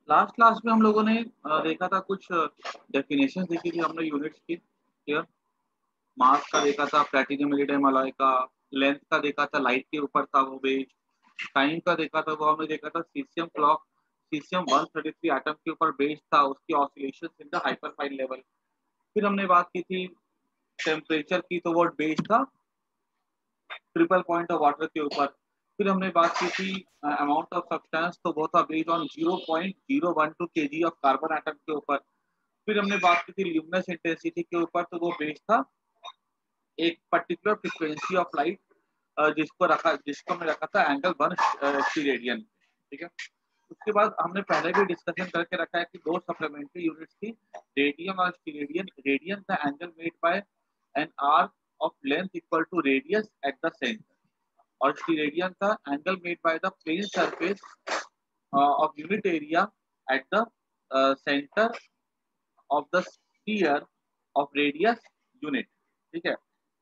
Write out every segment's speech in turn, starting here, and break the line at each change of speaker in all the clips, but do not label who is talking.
Last class में हम लोगों ने देखा था कुछ डेफिनेशन देखी थी हमने यूनिट्स की। ठीक, मास का देखा था, प्लैटिनम इरिडियम अलॉय का। लेंथ का देखा था, लाइट के ऊपर था वो बेस्ड। टाइम का देखा था, वो हमने देखा था सीसियम क्लॉक, सीसियम 133 एटम के ऊपर बेस्ड था, उसकी oscillation in the hyperfine level. फिर हमने बात की थी टेम्परेचर की, तो वो बेस्ड था ट्रिपल पॉइंट ऑफ वाटर के ऊपर। फिर हमने बात की थी अमाउंट ऑफ सब्सटेंस, तो वो था based on 0.012 KG of carbon atom के ऊपर। फिर हमने बात की थी ल्यूमिनस इंटेंसिटी के ऊपर, तो वो बेस्ड था एक पर्टिकुलर फ्रीक्वेंसी ऑफ लाइट, जिसको हमने रखा था एंगल 1 स्टीरेडियन। ठीक है। उसके बाद हमने पहले भी डिस्कशन करके रखा है कि दो सप्लीमेंट्री यूनिट्स थी, रेडियन और स्टीरेडियन। रेडियन था angle made by an arc of length equal to radius at the centre, और स्टीरेडियन था angle made by the plane surface of unit area at the centre of the sphere of radius unit. ठीक है।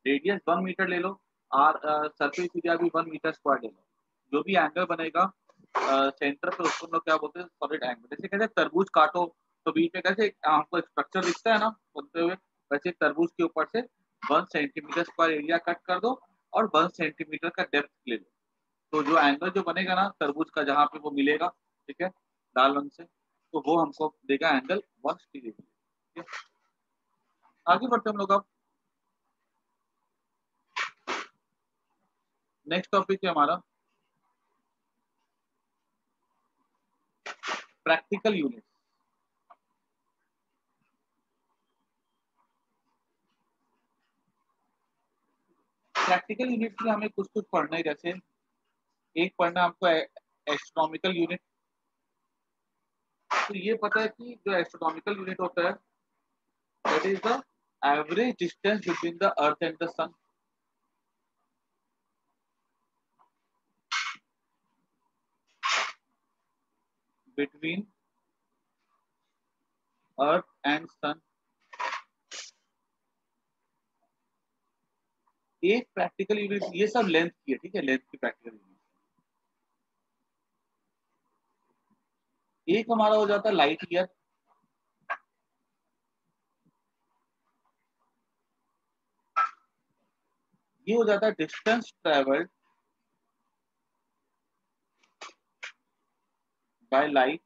Radius 1 metre ले लो, are surface area भी 1 metre square ले लो। जो भी angle बनेगा सेंटर पे, उसको हम लोग क्या बोलते हैं, सॉलिड एंगल। जैसे कहते हैं तरबूज काटो तो बीच में कैसे हमको एक स्ट्रक्चर दिखता है ना बनते हुए, वैसे तरबूज के ऊपर से 1 सेंटीमीटर स्क्वायर एरिया कट कर दो और 1 सेंटीमीटर का डेप्थ ले लो। तो जो एंगल जो बनेगा ना तरबूज का, जहाँ पे वो मिलेगा, ठीक है, लाल रंग से, तो वो हमको देगा एंगल 1 डिग्री। आगे बढ़ते हम लोग अब। नेक्स्ट टॉपिक है हमारा प्रैक्टिकल यूनिट। प्रैक्टिकल यूनिट में हमें कुछ कुछ पढ़ना है। जैसे एक पढ़ना हमको एस्ट्रोनॉमिकल यूनिट। तो ये पता है कि जो एस्ट्रोनॉमिकल यूनिट होता है, that is the average distance between the earth and the sun. Between earth and sun. एक प्रैक्टिकल यूनिट, ये सब लेंथ की है, ठीक है, लेंथ की प्रैक्टिकल यूनिट। एक हमारा हो जाता है लाइट ईयर। ये हो जाता है distance travelled by light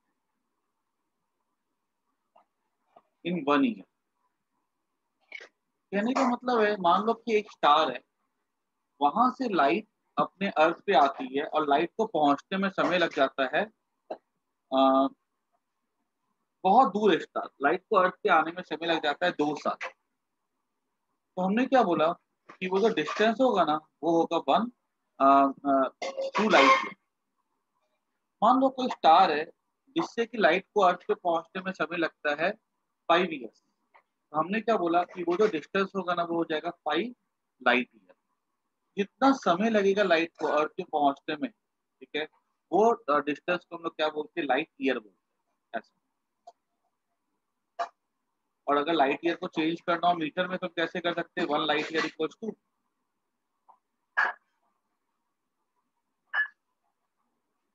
in 1 year. कहने का मतलब है, मान लो कि एक स्टार है, वहां से लाइट अपने अर्थ पे आती है और लाइट को पहुंचने में समय लग जाता है बहुत दूर है स्टार, लाइट को अर्थ पे आने में समय लग जाता है 2 साल। तो हमने क्या बोला कि वो जो डिस्टेंस होगा ना, वो होगा 2 लाइट। मान लो कोई स्टार है जिससे कि लाइट को अर्थ पे पहुंचने में समय लगता है 5 ईयर्स। तो हमने क्या बोला कि वो जो डिस्टेंस होगा ना, वो हो जाएगा 5 लाइट ईयर। जितना समय लगेगा लाइट को अर्थ पे पहुंचने में, ठीक है, वो डिस्टेंस को हम लोग क्या बोलते हैं, लाइट ईयर बोलते हैं ऐसा। और अगर लाइट ईयर को चेंज करना हो मीटर में, तो कैसे कर सकते हैं, 1 light year equals to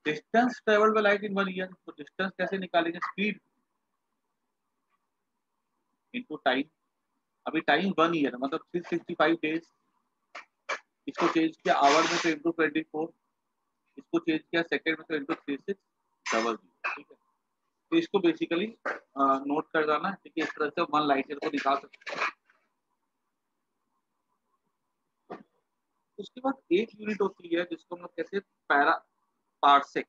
distance travelled by light in 1 year. तो डिस्टेंस कैसे निकालेंगे, स्पीड इनटू टाइम। अभी टाइम 1 ईयर मतलब 365 डेज। इसको चेंज किया आवर में तो इंटू 24। इसको चेंज किया सेकेंड में तो इंटू 3600। ठीक है। तो इसको बेसिकली नोट कर जाना है, ठीक है। इस तरह से 1 लाइट ईयर को निकाल सकते हैं। उसके बाद एक यूनिट होती है जिसको हम लोग कहते हैं पैरा पार्सेक।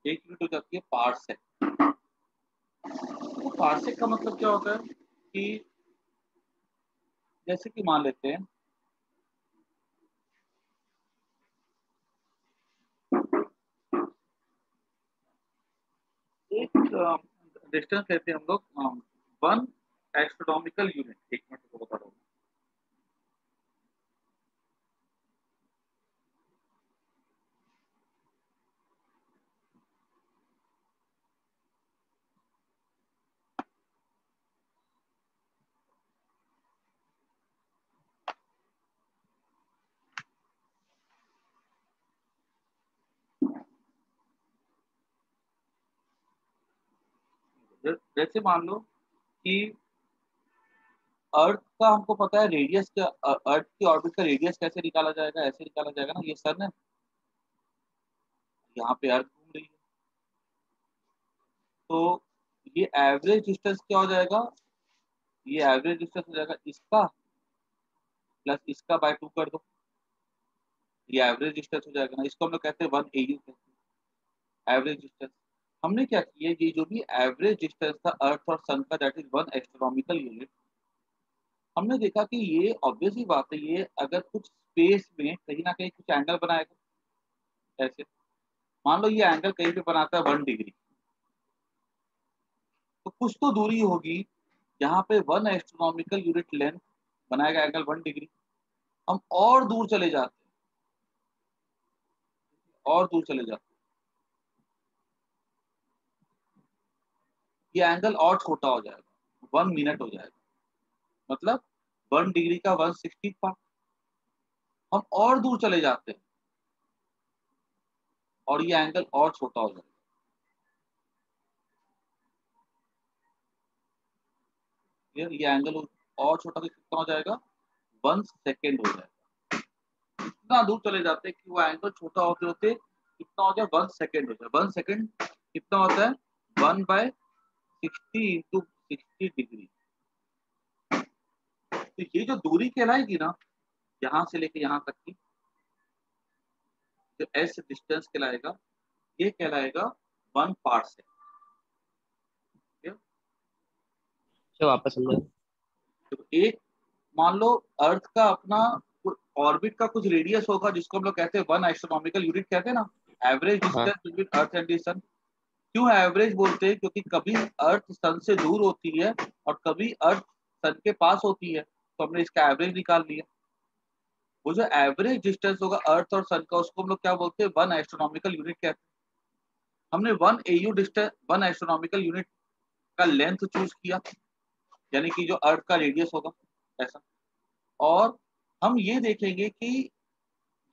एक यूनिट हो जाती है पार्सेक। तो पार्सेक का मतलब क्या होता है कि जैसे कि मान लेते हैं एक डिस्टेंस लेते हैं हम लोग 1 एस्ट्रोनॉमिकल यूनिट, एक मिनट को बता रहा हूँ। जैसे मान लो कि अर्थ का हमको पता है रेडियस का, अर्थ की ऑर्बिट का रेडियस कैसे निकाला जाएगा, ऐसे निकाला जाएगा ना, ये सन है, यहाँ पे अर्थ घूम रही है, तो ये एवरेज डिस्टेंस क्या हो जाएगा, ये एवरेज डिस्टेंस हो जाएगा इसका प्लस इसका बाय 2 कर दो, ये एवरेज डिस्टेंस हो जाएगा ना, इसको हम लोग कहते हैं 1 AU कहते हैं एवरेज डिस्टेंस। हमने क्या किया, ये जो भी एवरेज डिस्टेंस था अर्थ और सन का, दैट इज 1 एस्ट्रोनॉमिकल यूनिट। हमने देखा कि ये ऑब्वियस ही बात है, ये अगर कुछ स्पेस में कहीं ना कहीं कुछ एंगल बनाएगा, ऐसे मान लो ये एंगल कहीं पे बनाता है 1 डिग्री, तो कुछ तो दूरी होगी यहाँ पे 1 एस्ट्रोनॉमिकल यूनिट लेंथ बनाएगा एंगल 1 डिग्री। हम और दूर चले जाते हैं, और दूर चले जाते हैं, ये एंगल और छोटा हो जाएगा, 1 मिनट हो जाएगा, मतलब 1 डिग्री का 1/60 पार्ट। हम और दूर चले जाते हैं और ये एंगल और छोटा हो जाएगा, ये एंगल और छोटा कितना हो जाएगा, 1 सेकेंड हो जाएगा। इतना दूर चले जाते हैं कि वो एंगल छोटा होते होते कितना हो जाए, 1 सेकेंड हो जाए। 1 सेकेंड कितना होता है, 1/60 × 60 डिग्री। तो ये जो दूरी कहलाएगी ना, यहाँ से लेके यहाँ तक की जो एस डिस्टेंस कहलाएगा, ये कहलाएगा 1 पार्सेक।
तो वापस समझा।
तो एक मान लो अर्थ का अपना ऑर्बिट का कुछ रेडियस होगा जिसको हम लोग कहते हैं 1 एस्ट्रोनॉमिकल यूनिट कहते हैं ना, एवरेज
हाँ
distance between earth and the sun. क्यों एवरेज बोलते हैं, क्योंकि कभी अर्थ सन से दूर होती है और कभी अर्थ सन के पास होती है, तो हमने इसका एवरेज निकाल लिया। वो जो एवरेज डिस्टेंस होगा अर्थ और सन का, उसको हम लोग क्या बोलते हैं, 1 एस्ट्रोनॉमिकल यूनिट कहते हैं। हमने 1 AU डिस्टेंस, 1 एस्ट्रोनॉमिकल यूनिट का लेंथ चूज किया, यानी कि जो अर्थ का रेडियस होगा ऐसा। और हम ये देखेंगे कि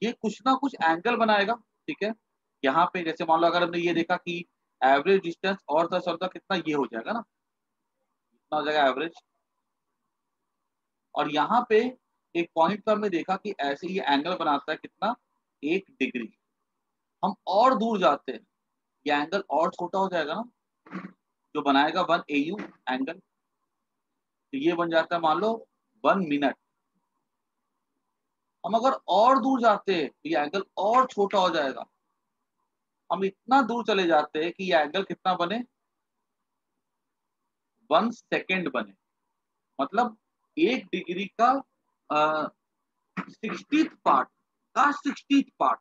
ये कुछ ना कुछ एंगल बनाएगा, ठीक है। यहाँ पे जैसे मान लो अगर हमने ये देखा कि एवरेज डिस्टेंस और सन का कितना, ये हो जाएगा ना, कितना हो जाएगा एवरेज। और यहाँ पे एक पॉइंट पर हमने देखा कि ऐसे ये एंगल बनाता है कितना, 1 डिग्री। हम और दूर जाते हैं, ये एंगल और छोटा हो जाएगा ना, जो बनाएगा 1 AU एंगल, तो ये बन जाता है मान लो 1 मिनट। हम अगर और दूर जाते हैं तो ये एंगल और छोटा हो जाएगा, हम इतना दूर चले जाते हैं कि ये एंगल कितना बने, 1 सेकेंड बने। मतलब 1 डिग्री का 60th पार्ट का 60th पार्ट,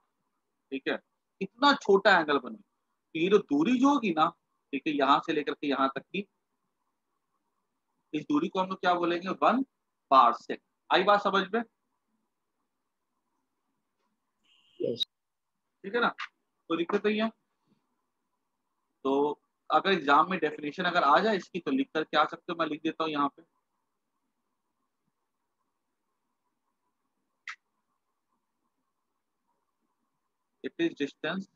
ठीक है, इतना छोटा एंगल बने। तो ये जो दूरी जो होगी ना, ठीक है, यहाँ से लेकर के यहाँ तक की, इस दूरी को हम लोग क्या बोलेंगे, 1 पार्सेक। आई बात समझ में,
yes.
ठीक है ना, तो दिक्कत नहीं है। तो अगर एग्जाम में डेफिनेशन अगर आ जाए इसकी तो लिख करके आ सकते हो, मैं लिख देता हूँ यहाँ पे। It is distance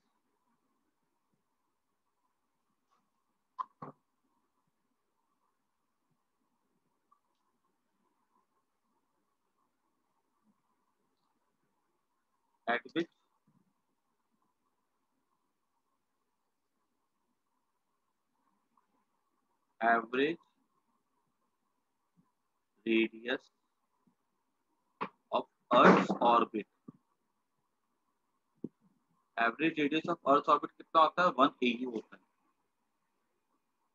at which average radius of Earth's orbit, average radius of earth orbit कितना होता है, 1 AU होता है।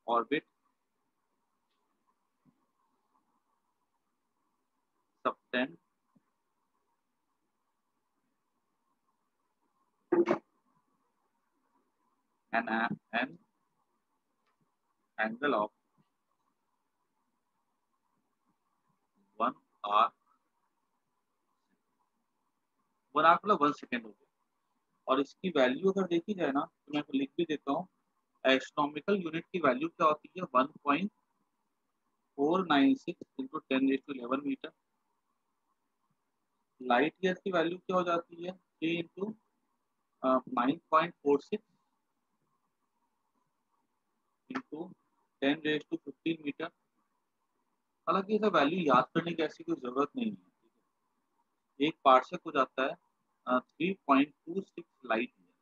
Orbit subtend an angle of arc 1 arc मतलब 1 सेकेंड हो गया। और इसकी वैल्यू अगर देखी जाए ना तो मैं लिख भी देता हूँ। एस्ट्रोनॉमिकल यूनिट की वैल्यू क्या होती है 1.496 इंटू 10⁻11 मीटर। लाइट ईयर की वैल्यू क्या हो जाती है 3 इंटू 9.46 इंटू 10⁻15 मीटर। हालांकि इसे वैल्यू याद करने की ऐसी कोई जरूरत नहीं है। एक पार्सेक हो जाता है 3.26 light year,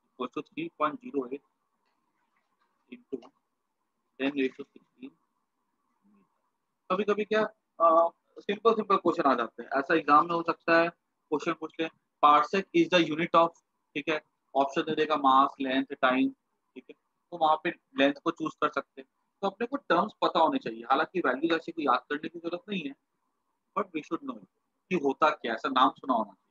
equal to 3.08 into 10⁻16। कभी कभी क्या सिंपल सिंपल क्वेश्चन आ जाते हैं, ऐसा एग्जाम में हो सकता है क्वेश्चन पूछ ले parsec is the unit of, ठीक है, ऑप्शन दे देगा मास लेंथ टाइम, ठीक है, तो वहां पे लेंथ को चूज कर सकते हैं। तो अपने को टर्म्स पता होने चाहिए, हालांकि वैल्यू जैसे कोई याद करने की जरूरत नहीं है, बट वी शुड नो कि होता क्या, ऐसा नाम सुना होना चाहिए।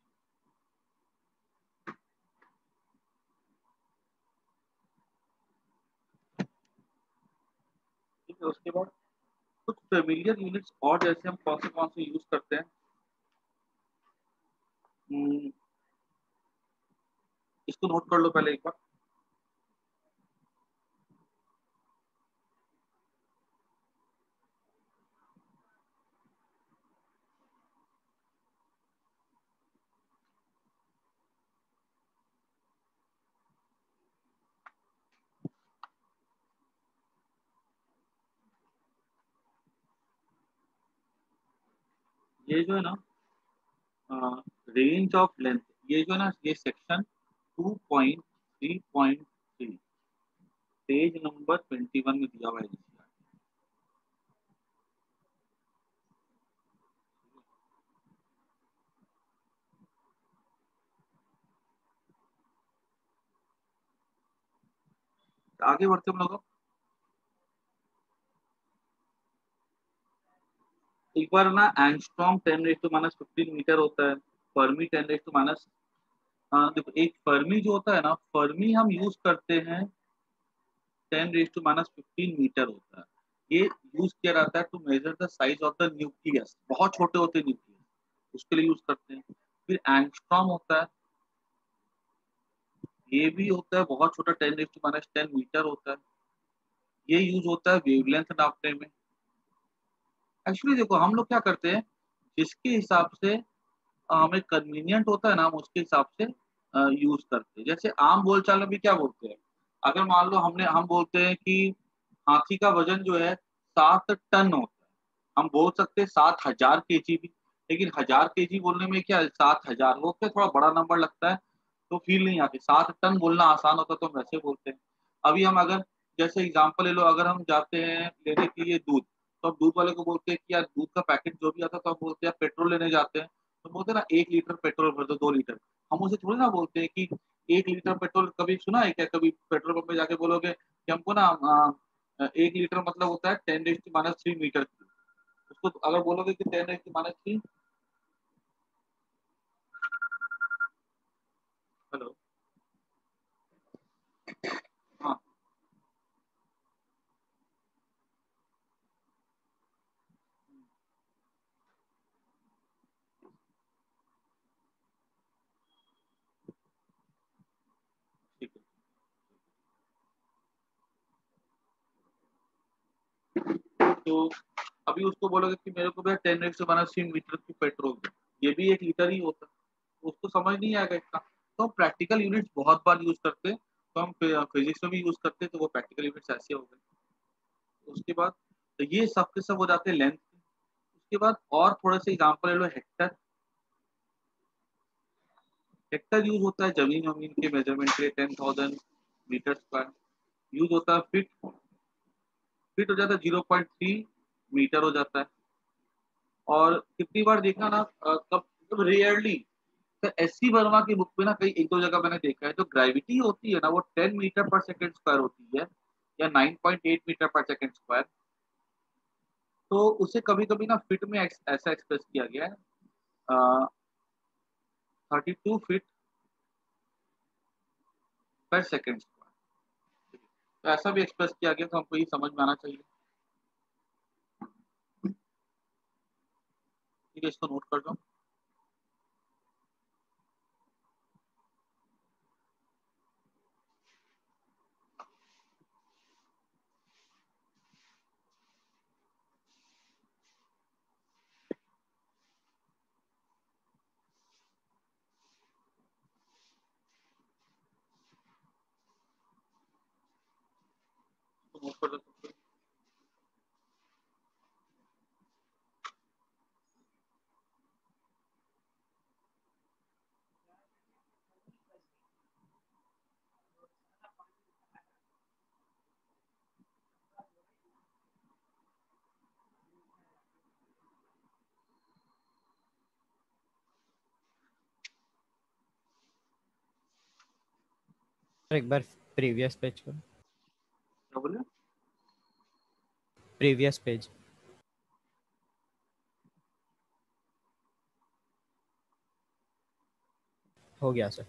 ठीक है, उसके बाद कुछ फेमिलियर यूनिट्स और जैसे हम कौन से यूज करते हैं। हम्म, इसको नोट कर लो पहले एक बार। ये जो है ना रेंज ऑफ लेंथ, ये जो है ना ये सेक्शन 2.3.3 पेज नंबर 21 में दिया हुआ है। आगे बढ़ते हम लोग। एक बार ना एंगस्ट्रॉम 10⁻⁻15 मीटर होता है, फर्मी 10⁻⁻। देखो एक फर्मी जो होता है ना, फर्मी हम यूज करते हैं 10⁻⁻15 मीटर होता है। ये यूज किया जाता है to measure the size of the nucleus, बहुत छोटे होते हैं न्यूक्लियस, उसके लिए यूज करते हैं। फिर एंगस्ट्रॉम होता है, ये भी होता है बहुत छोटा 10⁻10 मीटर होता है। ये यूज होता है वेवलेंथ नापने में। एक्चुअली देखो हम लोग क्या करते हैं, जिसके हिसाब से हमें कन्वीनियंट होता है ना, हम उसके हिसाब से यूज करते हैं। जैसे आम बोलचाल में भी क्या बोलते हैं, अगर मान लो हम बोलते हैं कि हाथी का वजन जो है 7 टन होता है, हम बोल सकते हैं 7,000 kg भी। लेकिन 1000 kg बोलने में क्या 7,000 वो क्या थोड़ा बड़ा नंबर लगता है, तो फील नहीं आती। 7 टन बोलना आसान होता है तो हम वैसे बोलते हैं। अभी हम अगर जैसे एग्जाम्पल ले लो, अगर हम जाते हैं लेने के लिए दूध, तो हम दूध वाले को बोलते हैं कि यार दूध का पैकेट जो भी आता है, तो हम बोलते हैं पेट्रोल लेने जाते हैं तो बोलते हैं ना 1 लीटर पेट्रोल भर दो, 2 लीटर। हम उसे थोड़ी ना बोलते हैं कि 1 लीटर पेट्रोल। कभी सुना है क्या, कभी पेट्रोल पंप में जाके बोलोगे कि हमको ना 1 लीटर मतलब होता है 10⁻³ मीटर। उसको अगर बोलोगे कि 10⁻³ हेलो, हाँ ठीक है। तो अभी उसको बोलोगे कि मेरे को भैया 10⁻³ मीटर की पेट्रोल दो, ये भी 1 लीटर ही होता है, तो उसको समझ नहीं आएगा इतना। तो हम प्रैक्टिकल यूनिट्स बहुत बार यूज करते हैं, तो हम फिजिक्स में भी यूज करते हैं, तो वो प्रैक्टिकल यूनिट्स ऐसे हो गए। उसके बाद तो ये सब के सब हो जाते हैं लेंथ। उसके बाद और थोड़े से एग्जाम्पल ले लो। हेक्टर, हेक्टर यूज होता है जमीन वमीन के मेजरमेंट के लिए, 10,000 मीटर स्क्वायर। यूज होता है फिट, फिट हो जाता है 0.3 मीटर हो जाता है। और कितनी बार देखना ना कब रेयरली, तो एससी वर्मा की बुक में ना कई एक दो जगह मैंने देखा है, जो ग्रेविटी होती है ना वो 10 मीटर पर सेकेंड स्क्वायर होती है, या 9.8 मीटर पर सेकेंड स्क्वायर। तो उसे कभी कभी ना फिट में ऐसा एक्सप्रेस किया गया है 32 फीट पर सेकेंड स्क्वायर। तो ऐसा भी एक्सप्रेस किया गया, तो हमको ये समझ में आना चाहिए। ठीक है, इसको नोट कर दो। नोट कर दो।
एक बार प्रीवियस पेज को,
क्या बोले?
प्रीवियस पेज हो गया सर।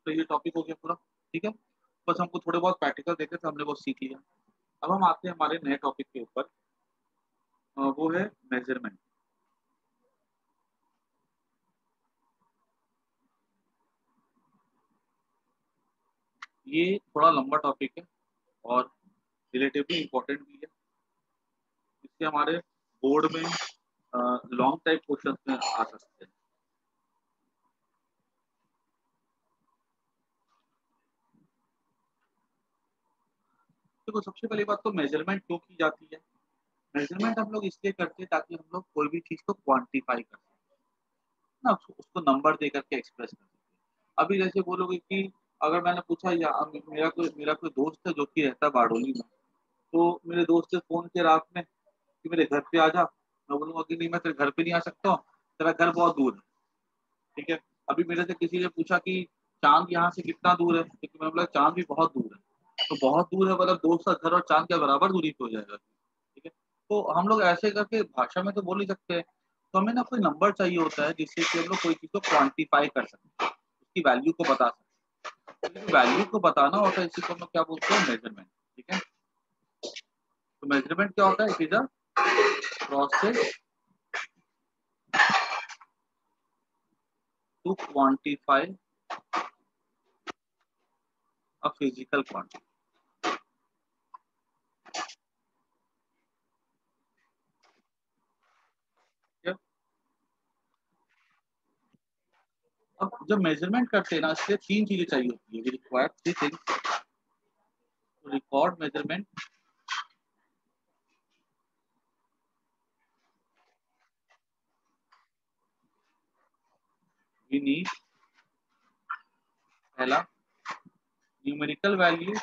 तो ये टॉपिक हो गया पूरा, ठीक है। बस हमको थोड़े बहुत प्रैक्टिकल देखे थे, हमने वो सीख लिया। अब हम आते हैं हमारे नए टॉपिक के ऊपर, वो है मेजरमेंट। ये थोड़ा लंबा टॉपिक है और रिलेटिवली इम्पोर्टेंट भी है। इससे हमारे बोर्ड में लॉन्ग टाइप क्वेश्चन में आ सकते हैं। देखो, सबसे पहली बात तो मेजरमेंट क्यों की जाती है। मेजरमेंट हम लोग इसलिए करते हैं ताकि हम लोग कोई भी चीज को क्वांटिफाई कर सकें ना, उसको नंबर दे करके एक्सप्रेस कर सकें। अभी जैसे बोलोगे कि अगर मैंने पूछा या मेरा कोई दोस्त है जो कि रहता है बारडोली में, तो मेरे दोस्त से फोन किया रात में कि मेरे घर पे आ जा। मैं बोलूंगा कि नहीं, मैं तेरे घर पे नहीं आ सकता हूँ, तेरा घर बहुत दूर है। ठीक है। अभी मेरे से किसी ने पूछा कि चांद यहाँ से कितना दूर है, क्योंकि मैं बोला चांद भी बहुत दूर है। तो बहुत दूर है मतलब दोस्त का घर और चांद के बराबर दूरी पे हो जाएगा। ठीक है। तो हम लोग ऐसे करके भाषा में तो बोल नहीं सकते, तो हमें ना कोई नंबर चाहिए होता है जिससे कि हम लोग कोई चीज को क्वांटिफाई कर सकते हैं, उसकी वैल्यू को बता सकते हैं। वैल्यू को बताना होता है, इसी को हम लोग क्या बोलते हैं, मेजरमेंट। ठीक है। तो मेजरमेंट क्या होता है, it is a process to quantify a physical quantity. अब जब मेजरमेंट करते हैं ना, इसलिए तीन चीजें चाहिए होती है, required three things to record measurement. We need पहला न्यूमेरिकल वैल्यू,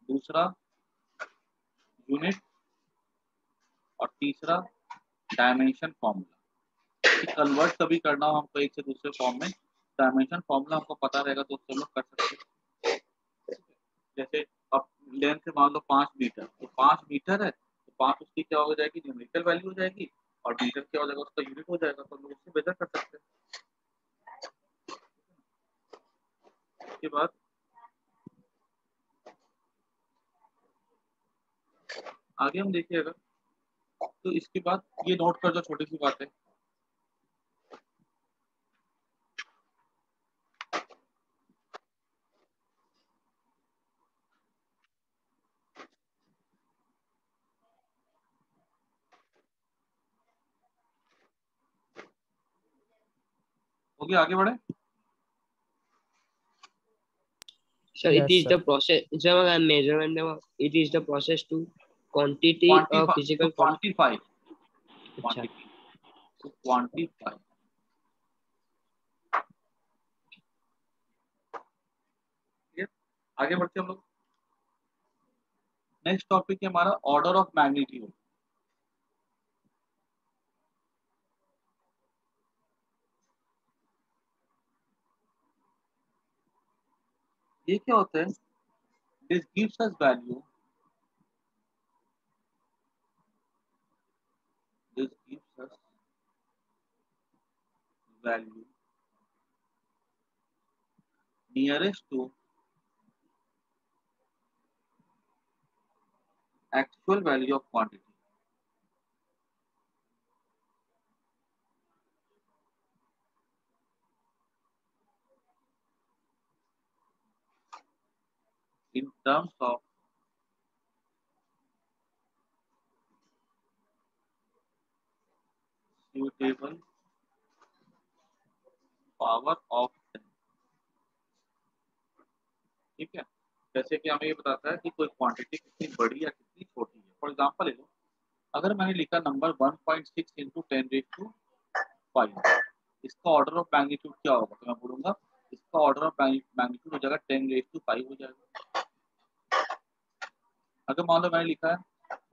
दूसरा यूनिट, और तीसरा डायमेंशन फॉर्मूला। कन्वर्ट कभी करना हो हमको एक से दूसरे फॉर्म में, डायमेंशन फॉर्मूला हमको पता रहेगा तो उससे हम लोग कर सकते हैं। जैसे अब लेंथ है मान लो 5 मीटर, तो 5 मीटर है तो 5 उसकी क्या हो जाएगी, न्यूमेरिकल वैल्यू हो जाएगी, और मीटर क्या हो जाएगा, उसका यूनिट हो जाएगा, तो हम लोग उससे मेजर कर सकते हैं। उसके बाद आगे हम देखिएगा, तो इसके बाद ये नोट कर दो, छोटी सी बात है। हो गया, आगे बढ़े।
So it
yes
is
sir.
the process. जब हम measurement में it is the process to quantity of
quantify to
physical quantity.
Quantify
अच्छा,
क्वांटिटी टू क्वांटिफाई। ठीक है। आगे बढ़ते हम लोग, नेक्स्ट टॉपिक है हमारा ऑर्डर ऑफ मैग्नीट्यूड। ये क्या होता है? This gives us value, this gives us value nearest to actual value of quantity. In terms of suitable power of 10. ठीक है, जैसे कि हमें ये बताता है कि कोई क्वांटिटी कितनी बड़ी या कितनी छोटी है। फॉर एग्जांपल ले लो, अगर मैंने लिखा नंबर 1.6 इंटू 10⁵5, इसका ऑर्डर ऑफ मैग्नीट्यूड क्या होगा? तो मैं बोलूंगा इसका ऑर्डर ऑफ मैग्नीट्यूड हो जाएगा 10⁵5 हो जाएगा। अगर मान लो मैंने लिखा है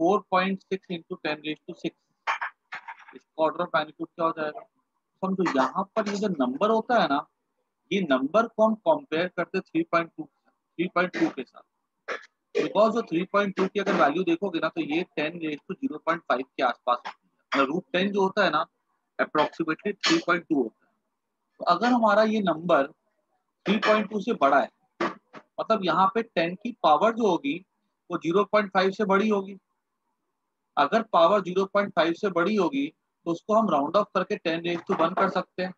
4.6 इंटू 10⁵6, इसका ऑर्डर ऑफ मैग्नीट्यूड क्या हो जाएगा? समझो यहाँ पर ये जो नंबर होता है ना, ये नंबर को हम कंपेयर करते 3.2 के साथ, बिकॉज जो 3.2 की अगर वैल्यू देखोगे ना तो ये 10⁵0.5 के आसपास होती है। √10 जो होता है ना अप्रोक्सीमेटली 3.2 होता है। तो अगर हमारा ये नंबर 3.2 से बड़ा है, मतलब यहाँ पे 10 की पावर जो होगी वो 0.5 से बड़ी होगी। अगर पावर 0.5 से बड़ी होगी तो उसको हम राउंड ऑफ करके 10⁻1 कर सकते हैं।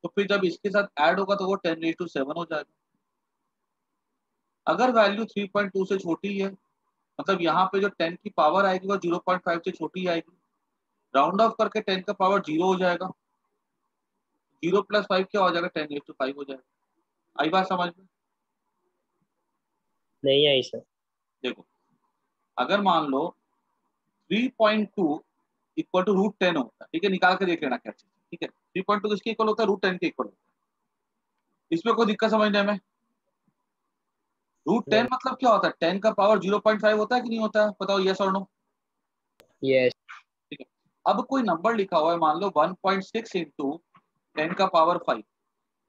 तो फिर जब इसके साथ ऐड होगा तो वो 10⁻7 हो जाएगा। अगर वैल्यू 3.2 से छोटी है, मतलब यहाँ पे जो 10 की पावर आएगी वो 0.5 से छोटी आएगी, राउंड ऑफ करके 10 का पावर 0 हो जाएगा। 0 + 5 क्या हो जाएगा? 10⁻5 हो जाएगा। आई बात समझ में?
नहीं आई सर।
देखो, अगर मान लो 3.2 इक्वल टू √10 होता है, ठीक है, निकाल के देख लेना क्या चीज, ठीक है। 3.2 किसके इक्वल होता है? √10 के इक्वल होता है। इसमें कोई दिक्कत समझने में? √10 मतलब क्या होता है? 10 का पावर 0.5 होता है कि नहीं होता है? बताओ यस और नो।
यस।
ठीक है, अब कोई नंबर लिखा हुआ है, मान लो 1.6 इंटू 10 का पावर 5।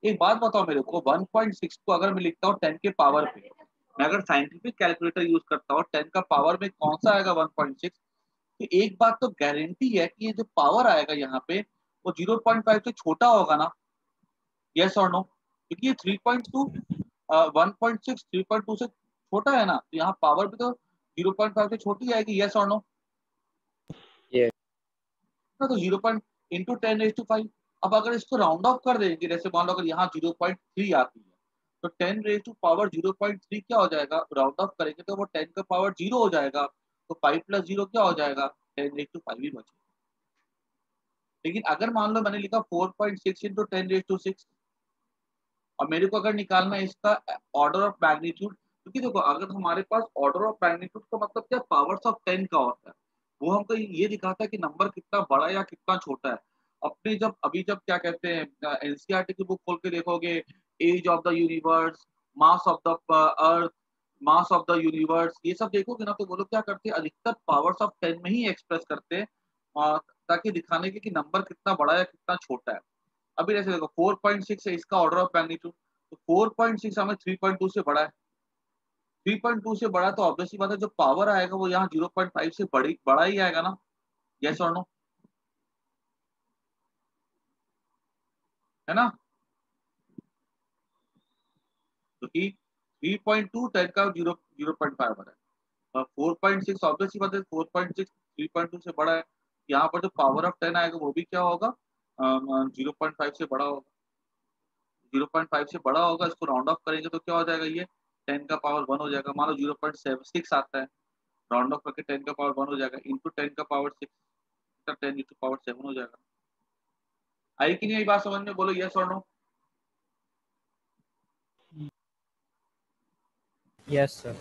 एक बात बताओ मेरे को, 1.6 को अगर मैं लिखता हूँ 10 के पावर पे, मैं अगर साइंटिफिक कैलकुलेटर यूज करता हूँ 10 का पावर में कौन सा आएगा? 1.6। तो एक बात तो गारंटी है कि ये जो पावर आएगा यहाँ पे वो 0.5 से छोटा होगा ना? यस और नो? क्योंकि ये 3.2 1.6 3.2 से छोटा है ना, तो यहाँ पावर भी तो 0.5 से छोटी आएगी। यस और नो?
यस।
तो 0 इंटू 10⁵5। अब अगर इसको राउंड ऑफ कर देंगे, जैसे मान लो अगर यहाँ 0.3 आती है तो 10⁻0.3 क्या हो जाएगा? राउंड ऑफ करेंगे तो वो 10 का पावर 0 हो जाएगा। तो 5 + 0 क्या हो जाएगा? 10⁵5 ही बचेगा। लेकिन अगर मान लो मैंने लिखा 4.6 इंटू 10⁶6, और मेरे को अगर निकालना है इसका ऑर्डर ऑफ मैग्नीट्यूड, क्योंकि देखो अगर हमारे पास ऑर्डर ऑफ मैग्नीट्यूड का मतलब क्या? पावर्स ऑफ 10 का होता है। वो हमको ये दिखाता है कि नंबर कितना बड़ा या कितना छोटा है। अपने जब अभी जब क्या कहते हैं एनसीईआरटी की बुक खोल के देखोगे, age of the universe, mass of the earth, mass of the universe, ये सब देखोगे ना तो वो लोग क्या करते हैं अधिकतर पावर्स ऑफ 10 में ही एक्सप्रेस करते हैं, ताकि दिखाने के कि नंबर कितना बड़ा या कितना छोटा है। अभी जैसे देखो 4.6 है इसका ऑर्डर ऑफ मैग्नीट्यूड, तो 4.6 हमें 3.2 से बड़ा है। 3.2 से बड़ा तो ऑब्वियसली बात है जो पावर आएगा वो यहाँ 0.5 से बड़ा ही आएगा ना? यस और नो? है ना? क्योंकि 3.2 10 का 0.5 बड़ा है, 4.6 ऑब्वियसली बात है 4.6 3.2 से बड़ा है। यहाँ पर जो पावर ऑफ 10 आएगा वो भी क्या होगा? 0.5 से बड़ा होगा। 0.5 से बड़ा होगा, इसको राउंड ऑफ करेंगे तो क्या हो जाएगा? ये 10 का पावर 1 हो जाएगा। मान लो 0.76 आता है, राउंड ऑफ करके 10 का पावर 1 हो जाएगा, इंटू 10 का पावर 6, 10 इंटू पावर 7 हो जाएगा। आई कि नहीं आई बात समझ में? बोलो यस और नो।
Yes sir.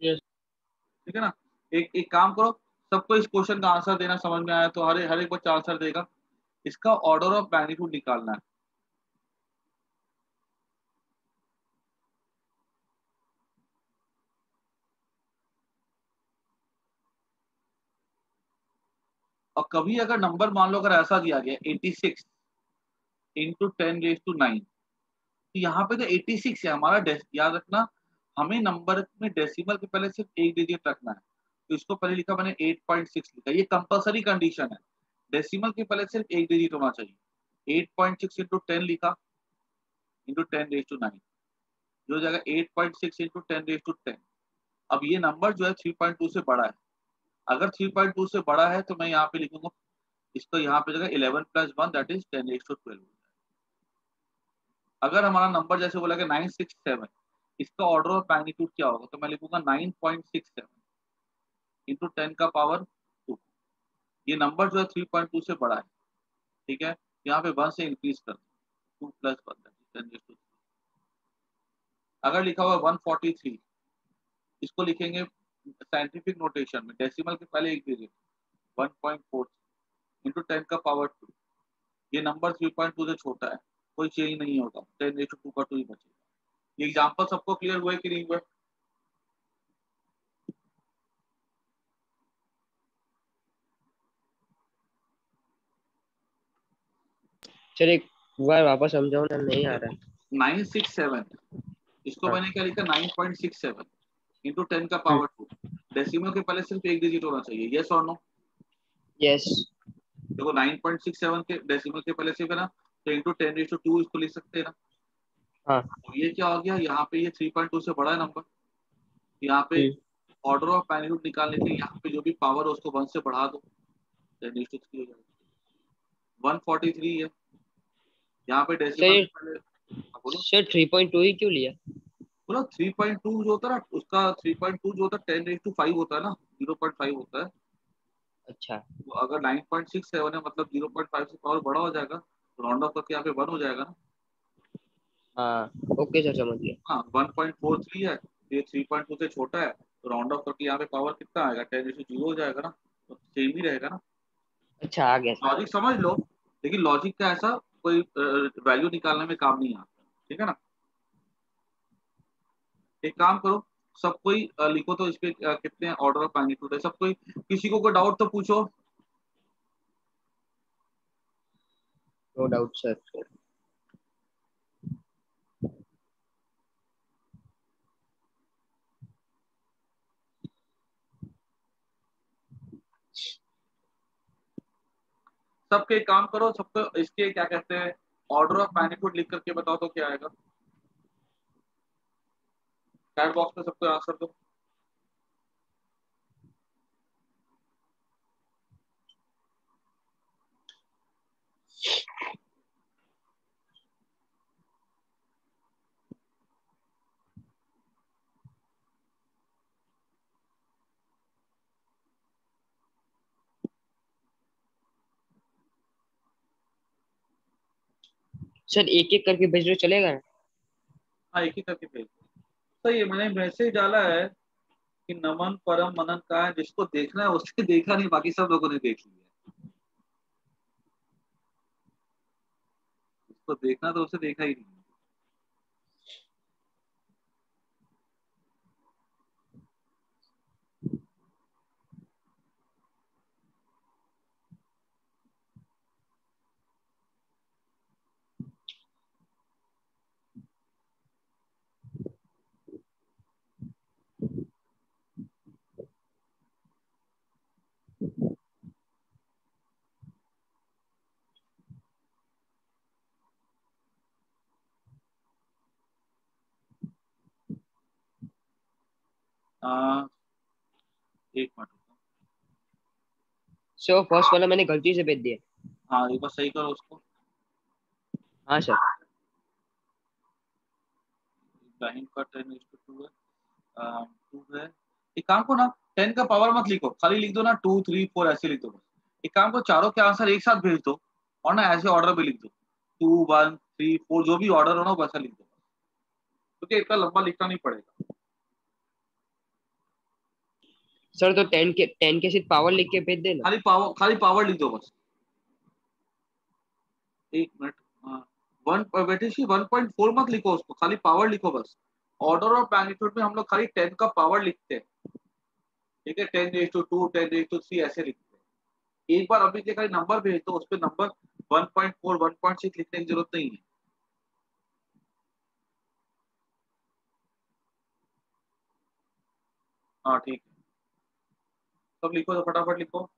यस।
ठीक है ना? एक एक काम करो, सबको इस क्वेश्चन का आंसर देना समझ में आया तो हर एक बच्चा आंसर देगा। इसका ऑर्डर ऑफ मैग्नीट्यूड निकालना है। और कभी अगर नंबर मान लो अगर ऐसा दिया गया 86 इंटू 10⁻9, तो यहाँ पे तो 86 है हमारा, याद रखना हमें नंबर में डेसिमल के पहले सिर्फ एक डिजिट रखना है, तो इसको पहले लिखा मैंने 8.6 लिखा, ये कंपलसरी कंडीशन है, डेसिमल के पहले सिर्फ एक डिजिट होना चाहिए। 8.6 इंटू 10 लिखा, इंटू 10⁹9, जो हो जाएगा 8.6 इंटू 10⁻10। अब ये नंबर जो है 3.2 से बड़ा है, अगर 3.2 से बड़ा है तो मैं यहाँ पे लिखूंगा इसको, यहाँ पे जगह 11 + 1 दैट इज 10⁻12। अगर हमारा नंबर जैसे बोला कि 967, इसका ऑर्डर ऑफ मैग्नीट्यूड क्या होगा, तो मैं लिखूंगा 9.67 इंटू 10 का पावर 2। ये नंबर जो है 3.2 से बड़ा है, ठीक है, यहाँ पे 1 से इंक्रीज कर 2 + 1 10⁻3। अगर लिखा हुआ 143, इसको लिखेंगे साइंटिफिक नोटेशन में डेसिमल के पहले एक डिजिट 1.4 इंटू 10 का पावर 2। ये नंबर 3.2 से छोटा है, कोई चेंज नहीं होगा, 10⁻2 का 2 ही बचेगा। ये एग्जांपल सबको क्लियर हुआ है कि नहीं हुआ?
सर एक बार वापस समझाओ ना, नहीं आ रहा है।
967, इसको
हाँ।
मैंने क्या लिखा 9.67 इंटू 10 का पावर 2। डेसिमल के पहले सिर्फ एक डिजिट होना चाहिए, यस और नो?
यस।
देखो 9.67 के डेसिमल के पहले सिर्फ है ना, तो इंटू 10⁻2 इसको लिख सकते हैं ना।
हाँ।
तो ये क्या हो गया, यहाँ पे ये 3.2 से बड़ा है नंबर, यहाँ पे ऑर्डर ऑफ मैग्नीट्यूड निकालने के लिए यहाँ पे जो भी पावर है उसको 1 से बढ़ा दो, 10⁻3 हो जाएगा। 143 है, यहाँ पे डेसिमल
सर
के पहले, हाँ, बोलो।
सर 3.2 ही क्यों लिया?
बोलो 3.2 जो होता है ना, उसका 3.2 जो होता है 10⁻5 होता है ना, 0.5 होता है।
अच्छा।
तो अगर 9.67 है मतलब 0.5 से पावर बड़ा हो जाएगा, तो राउंड ऑफ करके यहाँ पे 1 हो जाएगा ना।
हाँ ओके सर, समझ गया।
हाँ 1.43 है, ये 3.2 से छोटा है, तो राउंड ऑफ करके यहाँ पे पावर कितना आएगा, 10⁻0 हो जाएगा ना, तो सेम ही रहेगा ना।
अच्छा आ गया सर।
लॉजिक समझ लो, लेकिन लॉजिक का ऐसा कोई वैल्यू निकालने में काम नहीं आता, ठीक है ना। एक काम करो, सब कोई लिखो तो इसपे कितने ऑर्डर ऑफ मैग्नीट्यूड है, सब कोई, किसी को कोई डाउट तो पूछो।
No doubt sir.
सबके एक काम करो, सबको इसके क्या कहते हैं, ऑर्डर ऑफ मैग्नीट्यूड लिख करके बताओ तो क्या आएगा, चैट बॉक्स में सबको आंसर दो।
सर एक एक करके भेज दो, चलेगा ना?
हाँ एक ही करके भेज दो। सही है, मैंने मैसेज डाला है कि नमन परम मनन का है, जिसको देखना है उसने देखा नहीं, बाकी सब लोगों ने देख लिया है। जिसको देखना तो उसे देखा ही नहीं। आ, एक मिनट रुको।
सर फर्स्ट वाला मैंने गलती से भेज दिया।
हाँ एक बार सही करो उसको।
हाँ सर।
इब्राहिम का 10:2 है, 2 है। एक काम को ना 10 का पावर मत लिखो, खाली लिख दो ना 2 3 4 ऐसे लिख दो बस। एक काम को चारों के आंसर एक साथ भेज दो, और ना ऐसे ऑर्डर में लिख दो 2 1 3 4, जो भी ऑर्डर हो ना वैसा लिख दो, क्योंकि इतना लंबा लिखना नहीं पड़ेगा।
सर तो 10 के सिर्फ पावर लिख के भेज देना।
खाली पावर लिख दो बस। एक मिनट, हाँ, 1.4 मत लिखो, उसको खाली पावर लिखो बस। ऑर्डर ऑफ मैग्नीट्यूड में हम लोग खाली 10 का पावर लिखते हैं, ठीक है, 10⁻2 10⁻3 ऐसे लिखते हैं। एक बार अभी के खाली नंबर भेज दो, उस पर नंबर 1.4 1.6 लिखने की जरूरत नहीं है। हाँ ठीक है, सब लिखो तो फटाफट लिखो।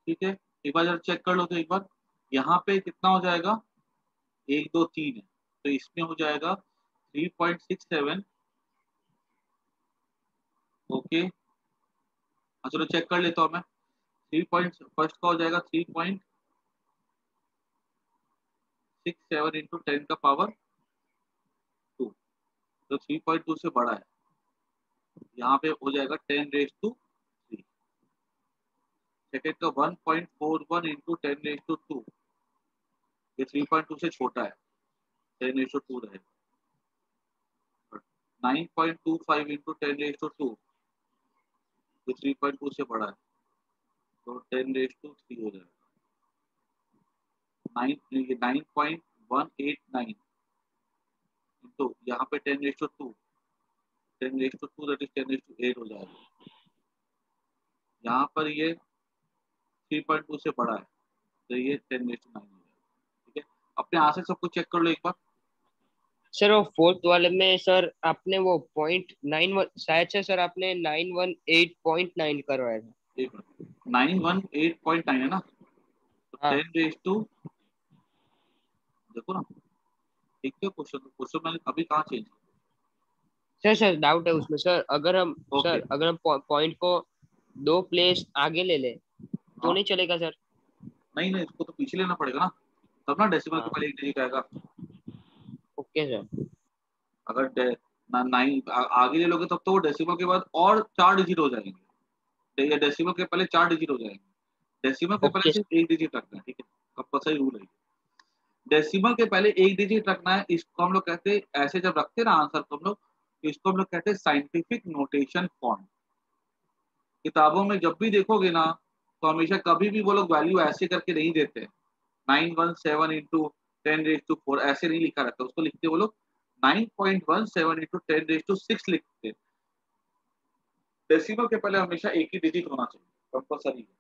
ठीक है, एक बार जरा चेक कर लो तो एक बार, यहाँ पे कितना हो जाएगा, 1 2 3 है, तो इसमें हो जाएगा 3.67। ओके, चलो चेक कर लेता हूँ मैं। 3 पॉइंट फर्स्ट का हो जाएगा 3.67 इंटू 10 का पावर 2, तो 3.2 से बड़ा है, यहाँ पे हो जाएगा 10⁻3। सेकेंड का 1.41 इंटू 10⁻2, ये 3.2 से छोटा है, 10⁻2 रहेगा। 9.25 इंटू 10⁻2, ये 3.2 से बड़ा है, तो 10⁻3 हो जाएगा। 9.189 इंटू यहाँ पे 10⁻2, 10⁻2 दैट इज 10⁻8 हो जाएगा। यहाँ पर ये 3.2 से बड़ा है, तो ये 10⁻9 हो जाएगा। ठीक है, अपने यहाँ से सब कुछ चेक कर लो एक बार।
सर वो फोर्थ वाले में सर आपने वो 0.91 शायद से सर आपने 918.9 करवाया था।
एक मिनट, 918.9 है ना, तो
हाँ
10⁻2, देखो ना, ठीक है, क्वेश्चन क्वेश्चन मैंने अभी कहाँ चेंज किया।
सर डाउट है उसमें सर,
ओके,
अगर हम पॉइंट को 2 प्लेस आगे ले ले तो
हाँ,
नहीं चलेगा सर?
नहीं नहीं, इसको तो पीछे लेना पड़ेगा ना, तब ना डेसिमल के
हाँ
पहले एक डिजिट आएगा।
Okay sir.
अगर आगे ले लोगे तब तो वो डेसिमल के बाद और 4 डिजिट हो जाएंगे, या डेसिमल के पहले 4 डिजिट हो जाएंगे। डेसिमल के पहले
ओके
सिर्फ एक डिजिट रखना है, ठीक है, कंपलसरी रूल है। डेसिमल के पहले एक डिजिट रखना है, इसको हम लोग कहते हैं, ऐसे जब रखते हैं ना आंसर तो हम लोग, इसको हम लोग कहते हैं साइंटिफिक नोटेशन फॉन्ट। किताबों में जब भी देखोगे ना, तो हमेशा कभी भी वो लोग वैल्यू ऐसे करके नहीं देते, 917 इंटू 10⁻4 ऐसे नहीं लिखा रहता, उसको लिखते वो लोग 9.17 इंटू 10⁻6 लिखते। डेसिमल के पहले हमेशा एक ही डिजिट होना चाहिए, कंपलसरी है।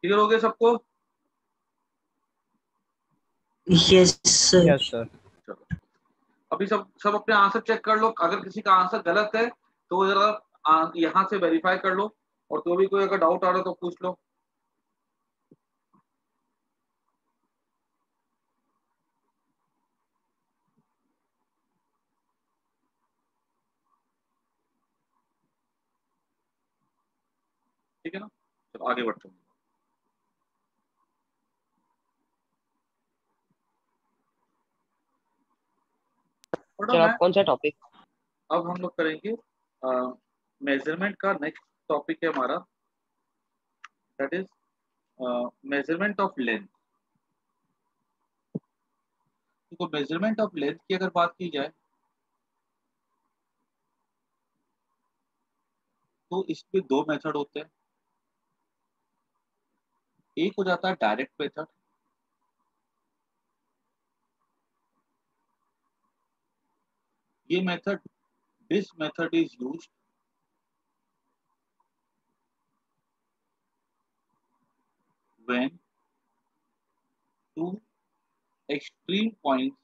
क्लियर हो गया सबको?
Yes sir.
Yes sir.
चलो, अभी सब सब अपने आंसर चेक कर लो, अगर किसी का आंसर गलत है तो जरा यहाँ से वेरीफाई कर लो, और तो भी कोई अगर डाउट आ रहा है तो पूछ लो। ठीक है ना, चलो आगे बढ़ते हैं। पढ़ो
सर
मैं,
आप कौन सा टॉपिक?
अब हम लोग करेंगे मेजरमेंट का नेक्स्ट टॉपिक है हमारा, that is measurement of length. तो मेजरमेंट ऑफ लेंथ की अगर बात की जाए तो इसमें दो मेथड होते हैं। एक हो जाता है डायरेक्ट मेथड, ये method, this method is used when two extreme points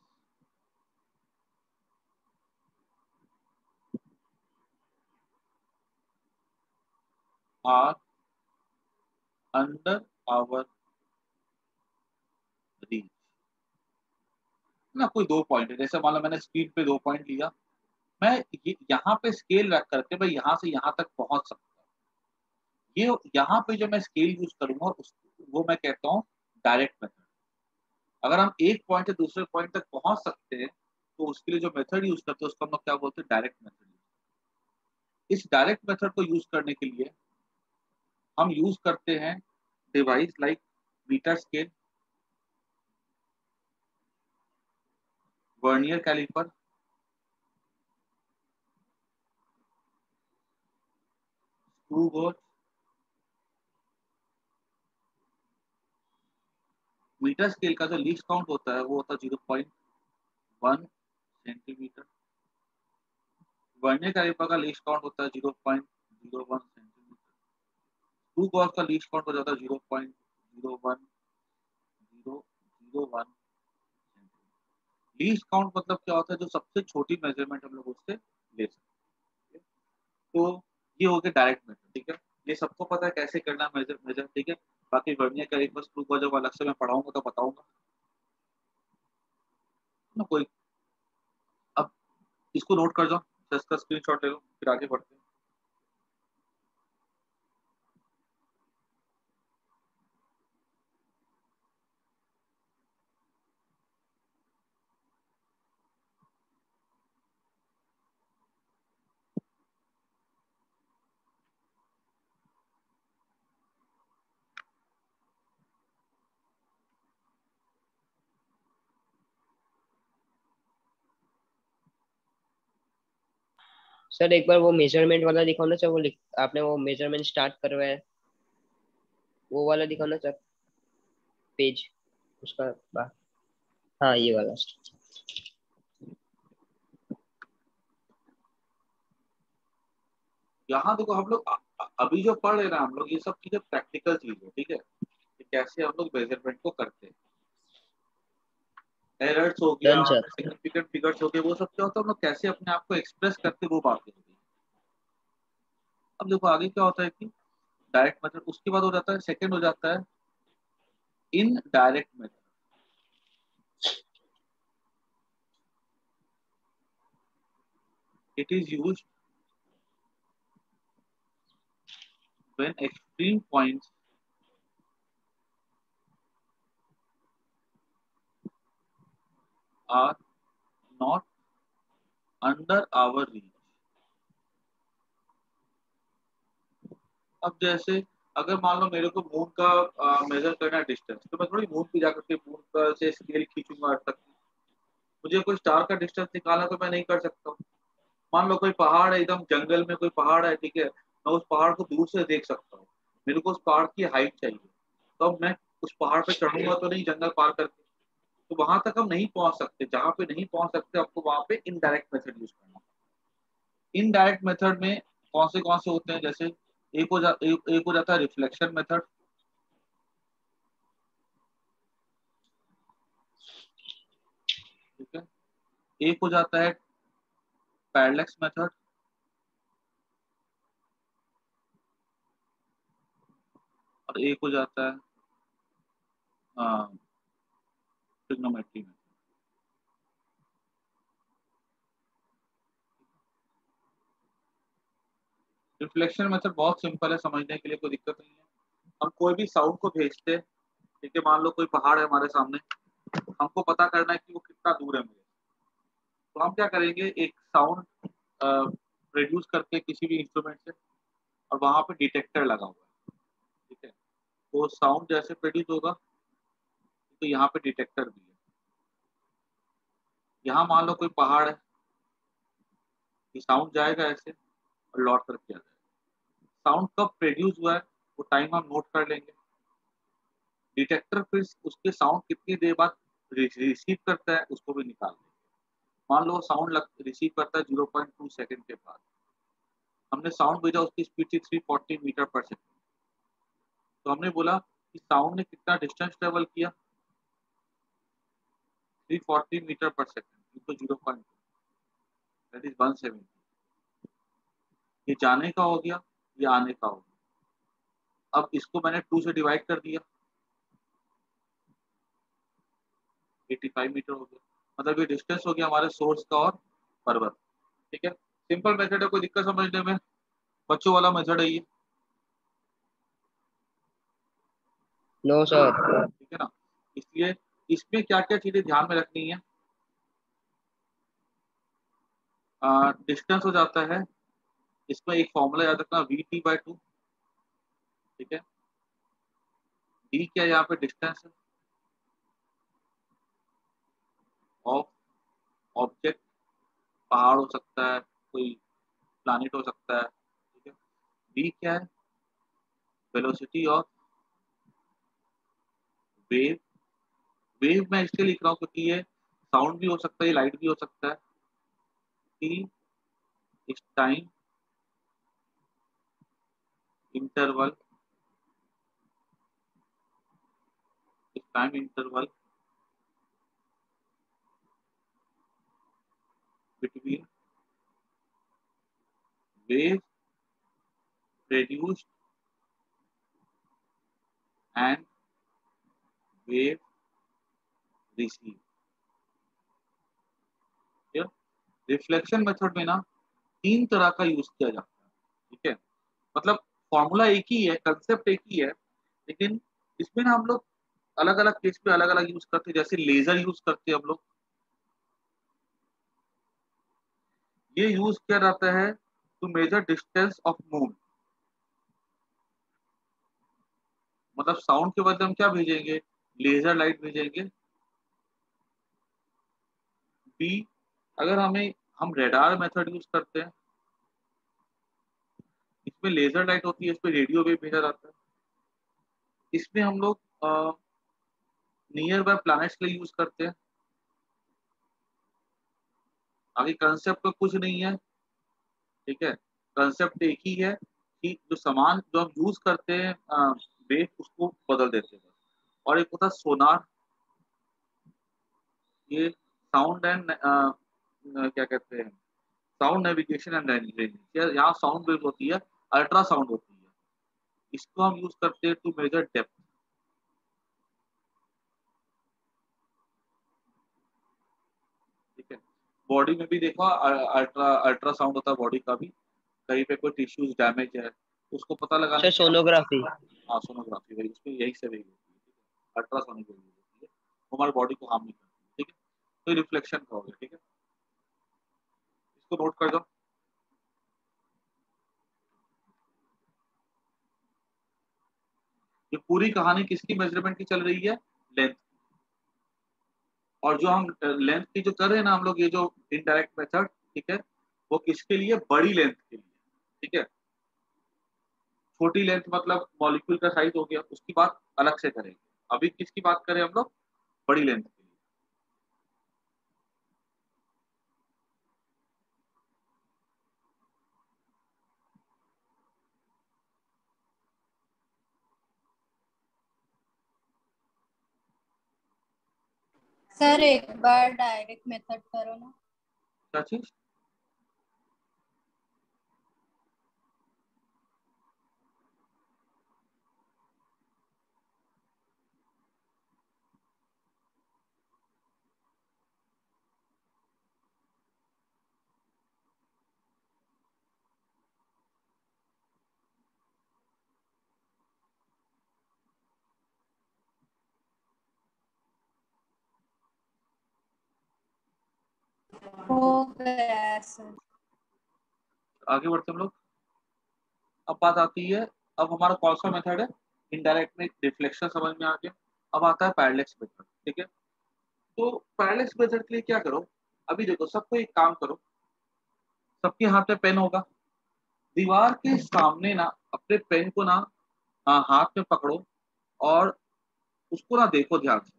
are under our reach। ना कोई दो पॉइंट है, जैसे मान लो मैंने स्क्रीन पे 2 पॉइंट लिया, मैं यहाँ पे स्केल रख करके मैं यहाँ से यहाँ तक पहुंच सकता हूँ। ये यहाँ पे जो मैं स्केल यूज करूंगा वो मैं कहता हूँ डायरेक्ट मेथड। अगर हम एक पॉइंट से दूसरे पॉइंट तक पहुंच सकते हैं तो उसके लिए जो मेथड यूज करते हैं उसको हम लोग क्या बोलते हैं, डायरेक्ट मेथड। इस डायरेक्ट मेथड को यूज करने के लिए हम यूज करते हैं device like metre scale, vernier calliper, screw gauge. Metre scale का जो लीस्ट काउंट होता है वो होता है 0.1 सेंटीमीटर। वर्नियर कैलिपर का लीस्ट काउंट होता है 0.01 सेंटीमीटर। स्क्रू गेज का लीस्ट काउंट हो जाता है 0.01001। लीस्ट काउंट मतलब क्या होता है, जो सबसे छोटी मेजरमेंट हम लोग उससे ले सकते हैं। तो ये हो गया डायरेक्ट मेथड, ठीक है। ये सबको पता है कैसे करना मेजर मेजर, ठीक है। बाकी वर्नियर कैलिपर स्क्रू गेज जब अलग से मैं पढ़ाऊंगा तो बताऊंगा ना कोई। अब इसको नोट कर जाओ, इसका स्क्रीनशॉट ले लो, फिर आगे बढ़ते हैं।
सर एक बार वो मेजरमेंट वाला दिखाओ ना सर, वो आपने वो मेजरमेंट स्टार्ट करवाया है, वो वाला दिखाओ ना सर, पेज उसका हाँ ये वाला।
यहाँ देखो हम लोग अभी जो पढ़ रहे हैं ना हम लोग, ये सब चीजें प्रैक्टिकल चीज है, ठीक है, कि कैसे हम लोग मेजरमेंट को करते हैं। एरर्स हो गया,
डन सर।
सिग्निफिकेंट फिगर्स हो गए, वो सब क्या होता है हम लोग कैसे अपने आप को एक्सप्रेस करते, वो बात होती है। अब देखो आगे क्या होता है कि डायरेक्ट मेथड, उसके बाद हो जाता है सेकंड, हो जाता है indirect method. It is used when extreme points are not under our reach. अब जैसे अगर मान लो मेरे को मून का मेजर करना है डिस्टेंस, तो मैं थोड़ी मून पे जाकर के मून का से स्केल खींचूंगा आज तक। मुझे कोई स्टार का डिस्टेंस निकालना तो मैं नहीं कर सकता हूँ। मान लो कोई पहाड़ है, एकदम जंगल में कोई पहाड़ है, ठीक है, मैं उस पहाड़ को दूर से देख सकता हूँ। मेरे को उस पहाड़ की हाइट चाहिए, तो अब मैं उस पहाड़ पे चढ़ूंगा तो नहीं, जंगल पार करके। तो वहां तक हम नहीं पहुंच सकते, जहां पे नहीं पहुंच सकते आपको वहां पे इनडायरेक्ट मेथड यूज करना। इनडायरेक्ट मेथड में कौन से होते हैं, जैसे एक हो जाता है रिफ्लेक्शन मेथड, ठीक है। एक हो जाता है पैरेलैक्स मेथड, और एक हो जाता है ट्रिग्नोमेट्री मेथड। रिफ्लेक्शन मेथड बहुत सिंपल है, समझने के लिए कोई दिक्कत नहीं है। हम कोई भी साउंड को भेजते हैं, ठीक है, मान लो कोई पहाड़ है हमारे सामने, हमको पता करना है कि वो कितना दूर है मुझे। तो हम क्या करेंगे, एक साउंड प्रोड्यूस करके किसी भी इंस्ट्रूमेंट से, और वहां पे डिटेक्टर लगा हुआ है, ठीक है। तो साउंड जैसे प्रोड्यूस होगा, तो यहाँ पे डिटेक्टर भी है। यहाँ मान लो कोई पहाड़ है, ये साउंड जाएगा ऐसे और लौट करके आ जाएगा। साउंड कब प्रोड्यूस हुआ है वो टाइम हम नोट कर लेंगे। डिटेक्टर फिर उसके साउंड कितनी देर बाद रिसीव करता है उसको भी निकाल लेंगे। मान लो साउंड रिसीव करता है 0.2 सेकंड के बाद, हमने साउंड भेजा, उसकी स्पीड थी 340 मीटर पर सेकंड। तो हमने बोला कि साउंड ने कितना डिस्टेंस ट्रेवल किया, 340 मीटर पर सेकंड इंटू 0.2, दैट इज 170। ये जाने का हो गया, ये आने का हो गया। अब इसको मैंने 2 से डिवाइड कर दिया, 85 मीटर हो गया। मतलब ये डिस्टेंस हो गया हमारे सोर्स का और पर्वत, ठीक है। सिंपल मेथड है, कोई दिक्कत समझने में, बच्चों वाला मेथड है ये,
नो सर।
ठीक है ना। इसलिए इसमें क्या क्या चीजें ध्यान में रखनी है। डिस्टेंस हो जाता है, इसमें एक फॉर्मूला याद रखना, वी टी बाई 2, ठीक है। डी क्या है यहाँ पे, डिस्टेंस ऑफ ऑब्जेक्ट, पहाड़ हो सकता है, कोई प्लानिट हो सकता है, ठीक है। बी क्या है, वेलोसिटी ऑफ वेव। वेव मैं इसलिए लिख रहा हूँ क्योंकि ये साउंड भी हो सकता है, लाइट भी हो सकता है। टी इस टाइम इंटरवल, इस time interval between wave produced and wave receive. Reflection method में ना 3 तरह का यूज किया जाता है, ठीक है। मतलब फॉर्मूला एक ही है, कंसेप्ट एक ही है, लेकिन इसमें ना हम लोग अलग अलग केस पे अलग अलग यूज करते हैं। जैसे लेजर यूज करते हैं हम लोग, ये यूज किया जाता है to measure distance of moon. मतलब साउंड के बदले हम क्या भेजेंगे, लेजर लाइट भेजेंगे। बी, अगर हम रेडार मेथड यूज करते हैं, इसमें लेजर लाइट होती है, इस पे रेडियो वेव भेजा जाता है। इसमें हम लोग नियर बाय प्लैनेट्स के लिए यूज करते हैं। आगे कंसेप्ट तो कुछ नहीं है, ठीक है। कंसेप्ट एक ही है कि जो सामान जो हम यूज करते हैं वेव, उसको बदल देते हैं। और एक होता है सोनार, ये साउंड एंड क्या कहते हैं, साउंड नेविगेशन एंड लैंग्वेज। यहाँ साउंड वेव होती है, अल्ट्रासाउंड होती है, इसको हम यूज करते हैं टू मेजर डेप्थ। ठीक है। बॉडी में भी देखो अल्ट्रासाउंड होता है बॉडी का भी, कहीं पे कोई टिश्यूज डैमेज है उसको पता लगाने
सर
के लिए
सोनोग्राफी।
हाँ सोनोग्राफी, वही उसमें यही से वही होती है, ठीक है। अल्ट्रासोनिक वेव होती है, वो हमारी बॉडी को हार्म नहीं करती, ठीक है। तो रिफ्लेक्शन का हो गया, ठीक है, इसको नोट कर दो। ये पूरी कहानी किसकी मेजरमेंट की चल रही है, लेंथ। और जो हम लेंथ की जो कर रहे हैं ना हम लोग, ये जो इनडायरेक्ट मेथड, ठीक है, वो किसके लिए, बड़ी लेंथ के लिए, ठीक है। छोटी लेंथ मतलब मॉलिक्यूल का साइज हो गया, उसकी बात अलग से करेंगे। अभी किसकी बात करें हम लोग, बड़ी लेंथ के लिए।
सर एक बार डायरेक्ट मेथड करो ना।
क्या चीज,
हो गया सर।
आगे बढ़ते हम लोग। अब बात आती है, अब हमारा कौन सा मेथड है, इनडायरेक्ट में रिफ्लेक्शन समझ में आ गया। अब आता है पैरेलैक्स मेथड, ठीक है। तो पैरेलैक्स मेथड के लिए क्या करो, अभी देखो सबको एक काम करो, सबके हाथ में पेन होगा, दीवार के सामने ना अपने पेन को ना हाथ में पकड़ो और उसको ना देखो ध्यान से।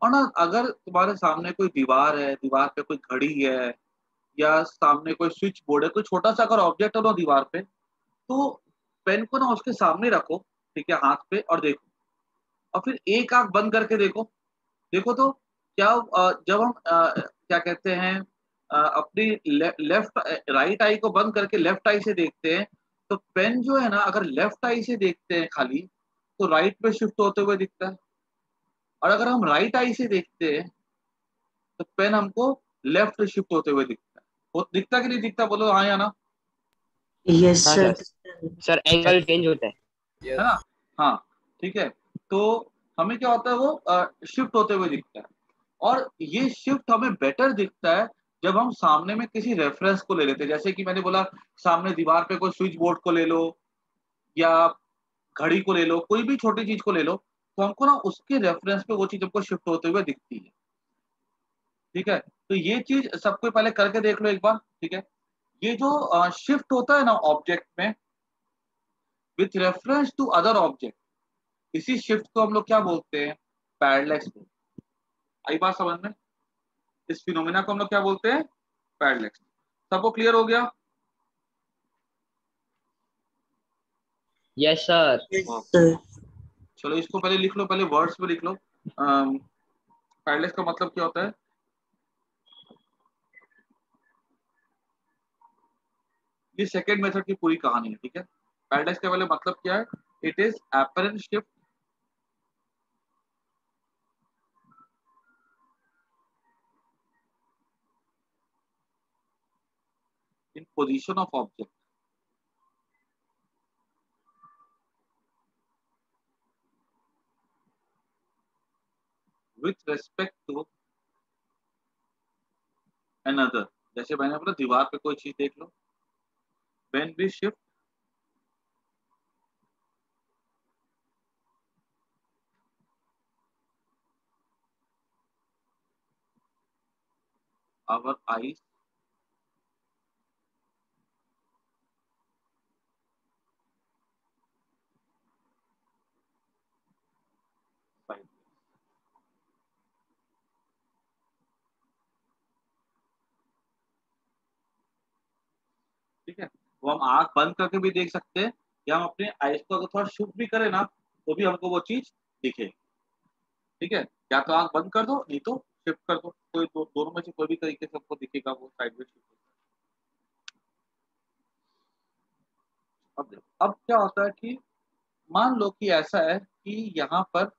और ना अगर तुम्हारे सामने कोई दीवार है, दीवार पे कोई घड़ी है, या सामने कोई स्विच बोर्ड है, कोई छोटा सा अगर ऑब्जेक्ट है ना दीवार पे, तो पेन को ना उसके सामने रखो, ठीक है, हाथ पे, और देखो। और फिर एक आंख बंद करके देखो। देखो तो क्या जब हम क्या कहते हैं अपनी लेफ्ट राइट आई को बंद करके लेफ्ट आई से देखते हैं, तो पेन जो है ना अगर लेफ्ट आई से देखते हैं खाली, तो राइट पे शिफ्ट होते हुए दिखता है। और अगर हम राइट आई से देखते हैं तो पेन हमको लेफ्ट शिफ्ट होते हुए दिखता है। वो दिखता कि नहीं दिखता, बोलो हाँ या ना।
Yes,
हाँ
sir.
Sir, sir angle change होता है।
है ना, हाँ, ठीक है। तो हमें क्या होता है, वो शिफ्ट होते हुए दिखता है। और ये शिफ्ट हमें बेटर दिखता है जब हम सामने में किसी रेफरेंस को ले लेते हैं। जैसे कि मैंने बोला, सामने दीवार पे कोई स्विच बोर्ड को ले लो, या घड़ी को ले लो, कोई भी छोटी चीज को ले लो, तो हमको ना उसके रेफरेंस पे वो चीज हमको शिफ्ट होते हुए दिखती है। ठीक है, तो ये चीज सबको पहले करके देख लो एक बार। ठीक है, ये जो शिफ्ट होता है ना ऑब्जेक्ट में with reference to other object, इसी शिफ्ट को हम लोग क्या बोलते हैं? पैरेलैक्स बोलते हैं। आई बात समझ में? इस फिनोमेना को हम लोग क्या बोलते हैं? पैरेलैक्स। सबको क्लियर हो गया?
Yes sir.
Yes, sir.
चलो इसको पहले लिख लो, पहले वर्ड्स में लिख लो। पैरेलैक्स का मतलब क्या होता है? ये सेकेंड मेथड की पूरी कहानी है। ठीक है, पैरेलैक्स का पहले मतलब क्या है? It is apparent shift in position of object with respect to another. जैसे मैंने बोला दीवार पे कोई चीज देख लो, when we shift our eyes side. ठीक है, वो हम आंख बंद करके भी देख सकते हैं, या हम अपने आईज को अगर थोड़ा शिफ्ट भी करें ना, तो भी हमको वो चीज दिखे। ठीक है, या तो आंख बंद कर दो, नहीं तो शिफ्ट कर दो, कोई दोनों में से कोई भी तरीके से आपको दिखेगा वो साइड में शिफ्ट। अब क्या होता है कि मान लो कि ऐसा है कि यहाँ पर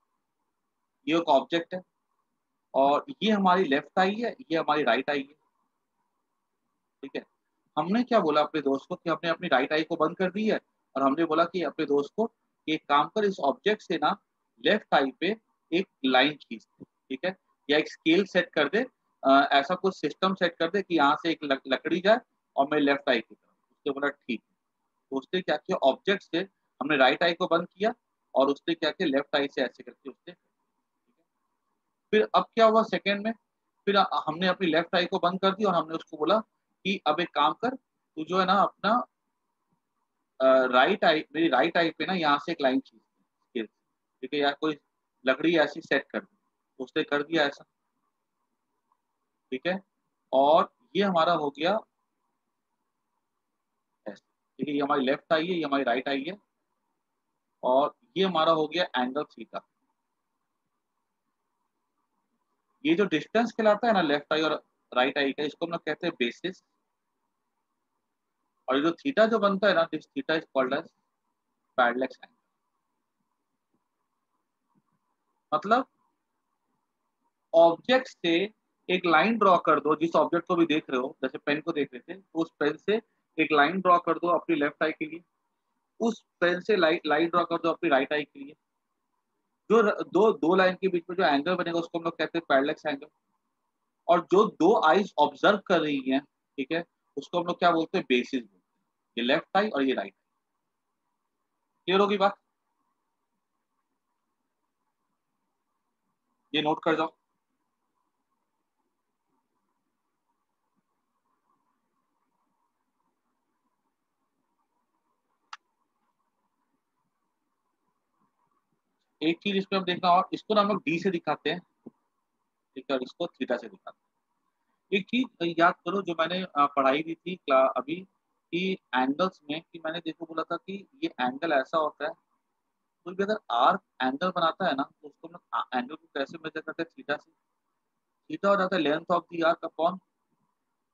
ये एक ऑब्जेक्ट है, और ये हमारी लेफ्ट आई है, ये हमारी राइट आई है। ठीक है, हमने क्या बोला अपने दोस्त को कि हमने अपनी राइट आई को बंद कर दी है, और हमने बोला कि अपने दोस्त को कि एक काम कर, इस ऑब्जेक्ट से ना लेफ्ट आई पे एक लाइन खींच दे। ठीक है, या एक स्केल सेट कर दे, ऐसा कुछ सिस्टम सेट कर दे कि यहाँ से एक लकड़ी जाए और मेरे लेफ्ट आई की तरफ। उसने बोला ठीक है, तो उसने क्या किया, ऑब्जेक्ट से हमने राइट आई को बंद किया, और उसने क्या किया, लेफ्ट आई से ऐसे करके उसने। फिर अब क्या हुआ सेकेंड में, फिर हमने अपनी लेफ्ट आई को बंद कर दी, और हमने उसको बोला कि अब एक काम कर, तू जो है ना अपना राइट आई, मेरी राइट आई पे ना यहाँ से एक लाइन खींच दे। ठीक है, या कोई लकड़ी ऐसी सेट कर दी, तो उसने कर दिया ऐसा। ठीक है, और ये हमारा हो गया ऐसे। ठीक है, ये हमारी लेफ्ट आई है, ये हमारी राइट आई है, और ये हमारा हो गया एंगल थीटा। ये जो डिस्टेंस कहलाता है ना लेफ्ट आई और राइट आई का, इसको हम लोग कहते हैं बेसिस। और ये जो थीटा जो बनता है ना, this theta is called as parallax angle. मतलब ऑब्जेक्ट से एक लाइन ड्रॉ कर दो, जिस ऑब्जेक्ट को भी देख रहे हो, जैसे पेन को देख रहे थे, तो उस पेन से एक लाइन ड्रॉ कर दो अपनी लेफ्ट आई के लिए, उस पेन से लाइन ड्रॉ कर दो अपनी राइट आई के लिए। जो दो दो लाइन के बीच में जो एंगल बनेगा उसको हम लोग कहते हैं पैरेलैक्स एंगल। और जो दो आईज ऑब्जर्व कर रही हैं, ठीक है, उसको हम लोग क्या बोलते हैं? बेसिस बोलते हैं। ये लेफ्ट आई और ये राइट आई। क्लियर होगी बात? ये नोट कर जाओ। एक चीज इसमें हम देखना, और इसको ना हम लोग डी से दिखाते हैं, ठीक है, और इसको थीटा से दिखाते हैं। एक चीज याद करो जो मैंने पढ़ाई दी थी अभी, कि एंगल्स में, कि मैंने देखो बोला था कि ये एंगल ऐसा होता है, कोई भी अगर आर्क एंगल बनाता है ना, तो उसको हम लोग एंगल को कैसे मेजर करते हैं? थीटा से। थीटा हो जाता है length of the arc upon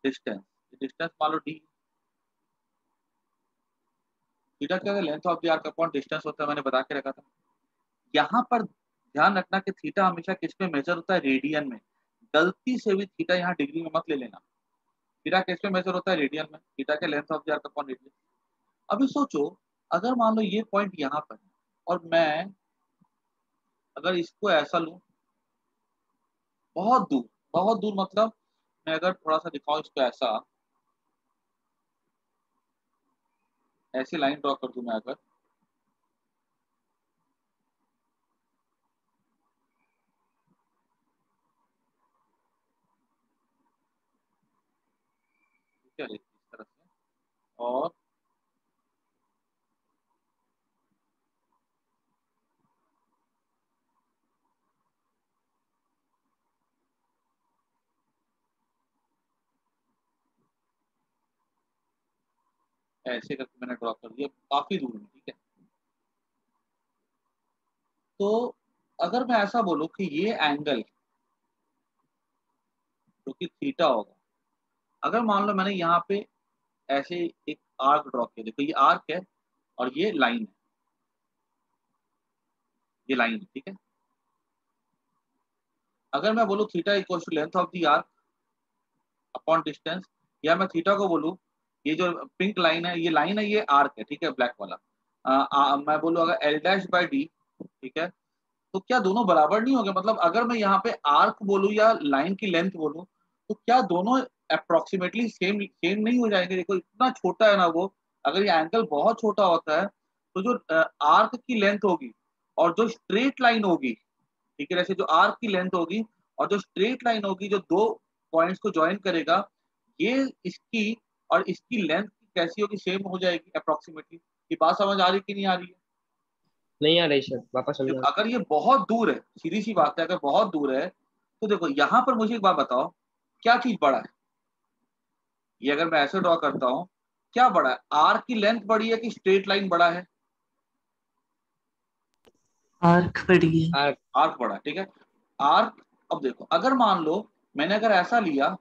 distance. Distance मान लो डी। थीटा क्या है? Length of the arc upon distance होता है, मैंने बता के रखा था। यहाँ पर ध्यान रखना कि थीटा हमेशा किस में मेजर होता है? रेडियन में। गलती से भी थीटा यहाँ डिग्री में मत ले लेना। थीटा किस में मेजर होता है? रेडियन में। थीटा के length of the arc upon radian. अभी सोचो, अगर मान लो ये पॉइंट यहाँ पर है, और मैं अगर इसको ऐसा लूं, बहुत दूर, बहुत दूर, मतलब मैं अगर थोड़ा सा दिखाऊं इसको ऐसा, ऐसी लाइन ड्रॉ कर दूं मैं अगर, ठीक है, इस तरह से। और ऐसे करके मैंने ड्रॉ कर दिया, काफी दूर में, ठीक है। तो अगर मैं ऐसा बोलूं कि ये एंगल जो कि थीटा होगा, अगर मान लो मैंने यहाँ पे ऐसे एक आर्क ड्रॉ किया, देखो ये आर्क है और ये लाइन है, ये लाइन है, ठीक है। अगर मैं बोलूँ theta equal to length of the arc upon distance, या मैं थीटा को बोलूँ, ये जो पिंक लाइन है, ये लाइन है, ये आर्क है, ठीक है, ब्लैक वाला। मैं बोलूँ अगर एल डैश बाई डी, ठीक है, तो क्या दोनों बराबर नहीं हो गए? मतलब अगर मैं यहाँ पे आर्क बोलूँ या लाइन की लेंथ बोलूँ, तो क्या दोनों अप्रोक्सीमेटली सेम सेम नहीं हो जाएंगे? देखो इतना छोटा है ना वो, अगर ये एंगल बहुत छोटा होता है तो जो आर्क की लेंथ होगी और जो स्ट्रेट लाइन होगी, ठीक है, जैसे जो आर्क की लेंथ होगी और जो स्ट्रेट लाइन होगी जो दो पॉइंट्स को ज्वाइन करेगा, ये इसकी और इसकी लेंथ कैसी होगी? सेम हो जाएगी अप्रोक्सीमेटली। ये बात समझ आ रही कि नहीं आ रही है?
नहीं आ रही सर, वापस
देखो
समझा।
अगर ये बहुत दूर है, सीधी सी बात है, अगर बहुत दूर है तो देखो यहाँ पर मुझे एक बात बताओ, क्या चीज बड़ा है? ये अगर मैं ऐसे ड्रॉ करता हूँ, क्या बड़ा है? आर्क की लेंथ बड़ी है कि स्ट्रेट लाइन बड़ा है?
आर्क बड़ी है।
आर्क बड़ा है, ठीक है। आर्क, अब देखो अगर मान लो मैंने अगर ऐसा लिया,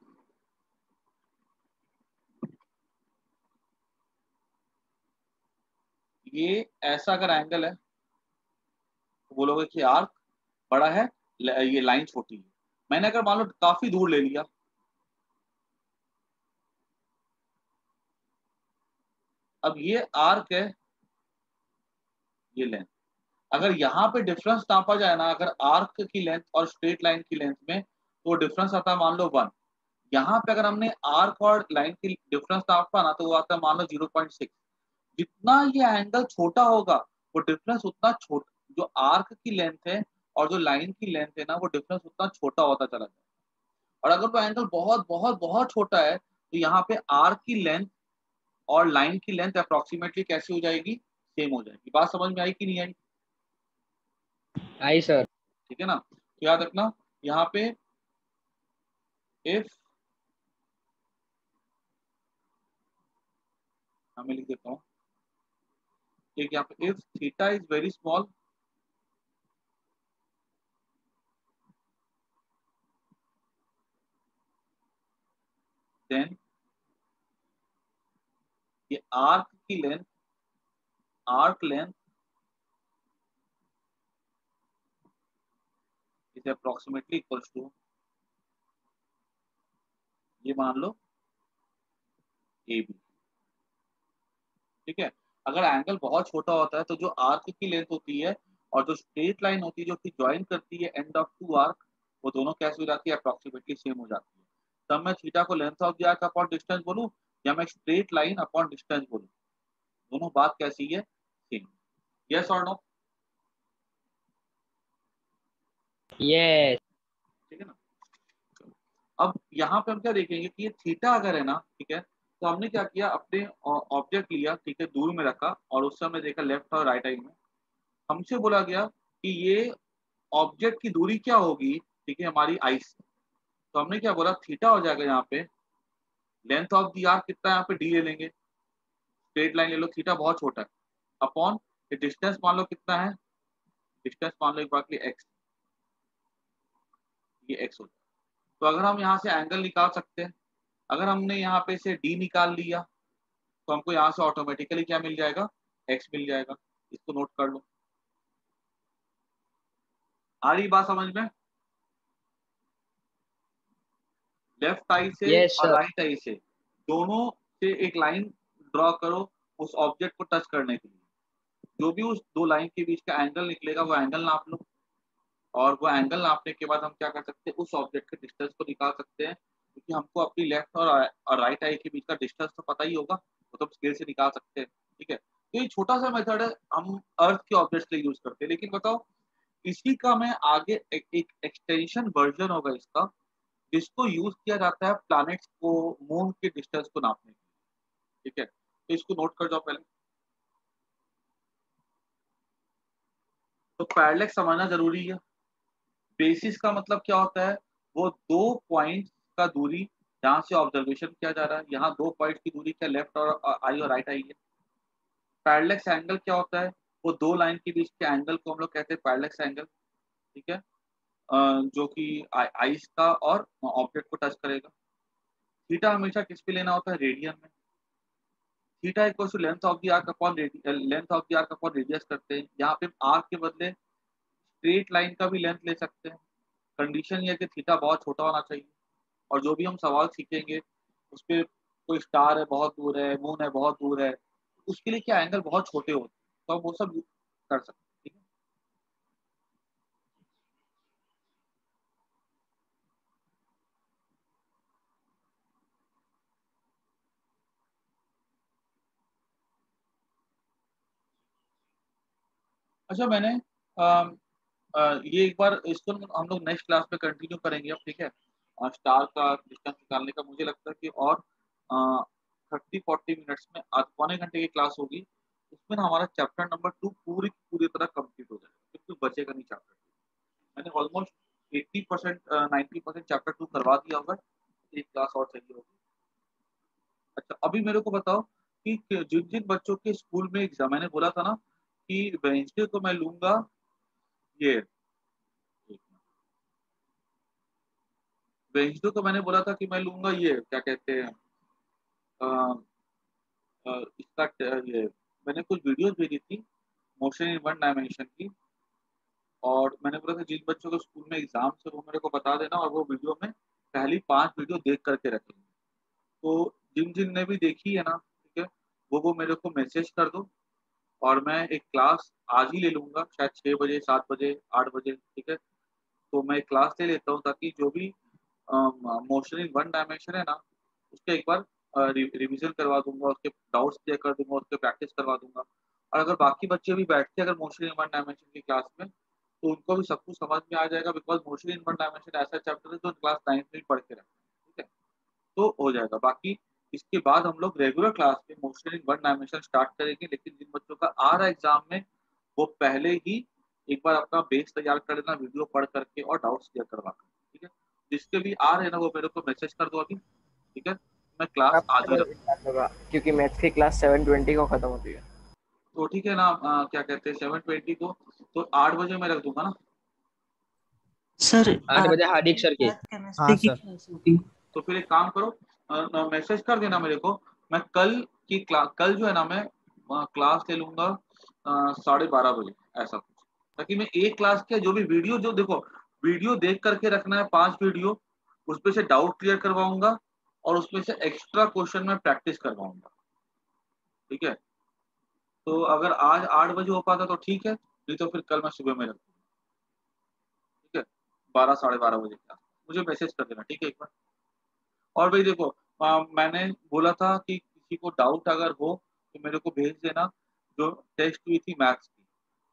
ये ऐसा अगर एंगल है तो बोलोगे कि आर्क बड़ा है, ये लाइन छोटी है। मैंने अगर मान लो काफी दूर ले लिया, अब ये आर्क है, ये लेंथ, अगर यहाँ पे डिफरेंस नापा जाए ना, अगर आर्क की लेंथ और स्ट्रेट लाइन की लेंथ में, तो डिफरेंस आता है मान लो 1। यहाँ पे अगर हमने आर्क और लाइन की डिफरेंस नापा ना, तो वो आता है मान लो 0.6। जितना ये एंगल छोटा होगा वो डिफरेंस उतना छोटा, जो आर्क की लेंथ है और जो लाइन की लेंथ है ना, वो डिफरेंस उतना छोटा होता चला जाए। और अगर वो एंगल बहुत बहुत बहुत छोटा है तो यहाँ पे आर्क की लेंथ और लाइन की लेंथ अप्रोक्सीमेटली कैसी हो जाएगी? सेम हो जाएगी। बात समझ में आई कि नहीं आई?
आई सर।
ठीक है ना, तो याद रखना यहाँ पे, इफ, मैं लिख देता हूँ एक यहाँ पे, if theta is very small, then ये arc length is approximately equals to, ये मान लो ए बी, ठीक है। अगर एंगल बहुत छोटा होता है तो जो आर्क की लेंथ होती है और जो स्ट्रेट लाइन होती है जो कि ज्वाइन करती है एंड ऑफ टू आर्क, वो दोनों कैसे हो जाती है? अप्रोक्सीमेटली सेम हो जाती है। तब मैं थीटा को length of the arc upon distance बोलूं या मैं स्ट्रेट लाइन अपॉन डिस्टेंस बोलूं, दोनों बात कैसी है? सेम। यस और नो?
यस।
ठीक है ना। अब यहाँ पे हम क्या देखेंगे कि ये थीटा अगर है ना, ठीक है, तो हमने क्या किया, अपने ऑब्जेक्ट लिया, ठीक है, दूर में रखा और उस समय देखा लेफ्ट और राइट आई में, हमसे बोला गया कि ये ऑब्जेक्ट की दूरी क्या होगी, ठीक है, हमारी आई से। तो हमने क्या बोला, थीटा हो जाएगा यहाँ पे, लेंथ ऑफ दी आर्क कितना है यहाँ पे, डी ले लेंगे, स्ट्रेट लाइन ले लो, थीटा बहुत छोटा है, अपॉन ये डिस्टेंस मान लो कितना है, डिस्टेंस मान लो एक बार के लिए एक्स, ये एक्स होता है। तो अगर हम यहाँ से एंगल निकाल सकते हैं, अगर हमने यहाँ पे से डी निकाल लिया तो हमको यहाँ से ऑटोमेटिकली क्या मिल जाएगा? एक्स मिल जाएगा। इसको नोट कर लो। आ रही बात समझ में? लेफ्ट आई से
यस
और
सर।
राइट आई से दोनों से एक लाइन ड्रॉ करो उस ऑब्जेक्ट को टच करने के लिए। जो भी उस दो लाइन के बीच का एंगल निकलेगा वो एंगल नाप लो, और वो एंगल नापने के बाद हम क्या कर सकते हैं, उस ऑब्जेक्ट के डिस्टेंस को निकाल सकते हैं, क्योंकि हमको अपनी लेफ्ट और राइट आई के बीच का डिस्टेंस तो पता ही होगा, वो तो स्केल से निकाल सकते हैं। ठीक है, तो ये छोटा सा मेथड है, हम अर्थ के ऑब्जेक्ट के लिए यूज करते हैं। लेकिन बताओ, इसी का मैं आगे एक एक्सटेंशन वर्जन होगा इसका, इसको यूज किया जाता है प्लैनेट्स को, मून के डिस्टेंस को नापने के लिए, ठीक है। तो इसको नोट कर जाओ पहले। तो पैरेलैक्स समझना जरूरी है। बेसिस का मतलब क्या होता है, वो दो पॉइंट का दूरी जहाँ से ऑब्जर्वेशन किया जा रहा है, यहाँ दो पॉइंट की दूरी क्या लेफ्ट और आई और राइट आई है। पैरेलैक्स एंगल क्या होता है, वो दो लाइन के बीच के एंगल को हम लोग कहते हैं पैरेलैक्स एंगल, ठीक है। जो कि आइस का और ऑब्जेक्ट को टच करेगा। थीटा हमेशा किस पे लेना होता है, रेडियन में। Theta equal to length of the arc upon radius करते हैं। यहाँ पे आर्क के बदले स्ट्रेट लाइन का भी लेंथ ले सकते हैं। कंडीशन ये है कि थीटा बहुत छोटा होना चाहिए। और जो भी हम सवाल सीखेंगे उस पर कोई स्टार है बहुत दूर है, मून है बहुत दूर है, उसके लिए क्या एंगल बहुत छोटे होते हैं, तो हम वो सब कर सकते हैं, ठीक है। अच्छा मैंने ये एक बार इसको हम लोग नेक्स्ट क्लास में कंटिन्यू करेंगे अब, ठीक है। स्टार का डिस्टेंस निकालने का मुझे लगता है कि और 30-40 मिनट्स में पौने घंटे की क्लास होगी। उसमें ना हमारा चैप्टर नंबर 2 पूरी पूरी तरह कंप्लीट हो जाएगा, बिल्कुल बचेगा नहीं चैप्टर। मैंने ऑलमोस्ट 80% 90% चैप्टर 2 करवा दिया होगा। एक क्लास और चाहिए होगी। अच्छा अभी मेरे को बताओ कि जिन जिन बच्चों के स्कूल में एग्जाम, मैंने बोला था ना कि वेंसडे को मैं लूंगा ये, वेंसडे को मैंने बोला था कि मैं लूंगा ये क्या कहते हैं अ, इसका ये मैंने कुछ वीडियोस भेजी थी मोशन इन वन डायमेंशन की। और मैंने बोला था जिन बच्चों के स्कूल में एग्जाम है वो मेरे को बता देना, और वो वीडियो में पहली 5 वीडियो देख करके रखेंगे। तो जिन जिन ने भी देखी है ना, ठीक है, वो मेरे को मैसेज कर दो। और मैं एक क्लास आज ही ले लूंगा, शायद 6 बजे 7 बजे 8 बजे, ठीक है। तो मैं एक क्लास ले लेता हूँ ताकि जो भी मोशन इन वन डायमेंशन है ना, उसके एक बार रिवीजन करवा दूंगा, उसके डाउट्स क्लियर कर दूंगा, उसके प्रैक्टिस करवा दूंगा। और अगर बाकी बच्चे भी बैठते हैं अगर मोशन इन वन डायमेंशन की क्लास में, तो उनको भी सब कुछ समझ में आ जाएगा, because motion in one dimension ऐसा चैप्टर है जो क्लास 9th में ही पढ़ के रखते हैं, ठीक है। तो हो जाएगा। बाकी इसके बाद हम लोग रेगुलर क्लास में motion in one dimension start करेंगे, लेकिन जिन बच्चों का आ रहा है एग्जाम में वो पहले ही एक बार अपना बेस तैयार कर लेना वीडियो पढ़ करके और डाउट्स क्लियर करवा कर, ठीक है। जिसके भी आ रहे हैं ना वो मेरे को मैसेज कर दो अभी, ठीक है। मैं क्लास आज ही रखूँ,
क्योंकि मैथ्स की क्लास 7:20 को खत्म होती है।
तो ठीक है ना। क्या कहते हैं 7:20 को, तो 8 बजे मैं रख दूंगा ना।
सर
8 बजे हार्दिक सर के।
केमिस्ट्री की
सर।
क्लास होगी।
तो फिर एक काम करो, मैसेज कर देना मेरे को। मैं कल की क्लास, कल जो है ना मैं क्लास ले लूंगा 12:30 बजे ऐसा कुछ, ताकि मैं एक क्लास के जो भी वीडियो, जो देखो वीडियो देख करके रखना है 5 वीडियो, उसमें से डाउट क्लियर करवाऊंगा और उसमें से एक्स्ट्रा क्वेश्चन में प्रैक्टिस करवाऊंगा, ठीक है। तो अगर आज 8 बजे हो पाता तो ठीक है, नहीं तो फिर कल मैं सुबह में रख दूंगा, ठीक है। 12 साढ़े 12 बजे क्लास मुझे मैसेज कर देना, ठीक है एक बार। और भाई देखो मैंने बोला था कि किसी को डाउट अगर हो तो मेरे को भेज देना, जो टेस्ट हुई थी मैथ्स की।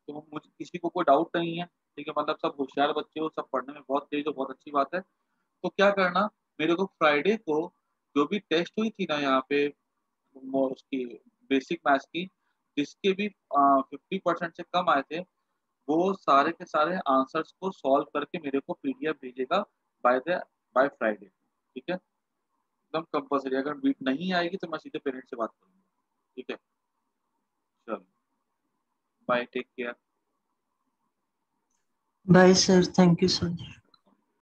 तो मुझे किसी को कोई डाउट नहीं है, ठीक है, मतलब सब होशियार बच्चे हो, सब पढ़ने में बहुत तेज हो, बहुत अच्छी बात है। तो क्या करना, मेरे को फ्राइडे को जो भी टेस्ट हुई थी ना यहाँ पे उसकी बेसिक मैथ्स की, जिसके भी 50% से कम आए थे, वो सारे के सारे आंसर्स को सॉल्व करके मेरे को पीडीएफ भेजेगा बाय फ्राइडे, ठीक है। एकदम कंपल्सरी, अगर बीट नहीं आएगी तो मैं सीधे पेरेंट्स से बात करूंगा, ठीक है। चलो bye, take care.
Bye sir, thank you sir.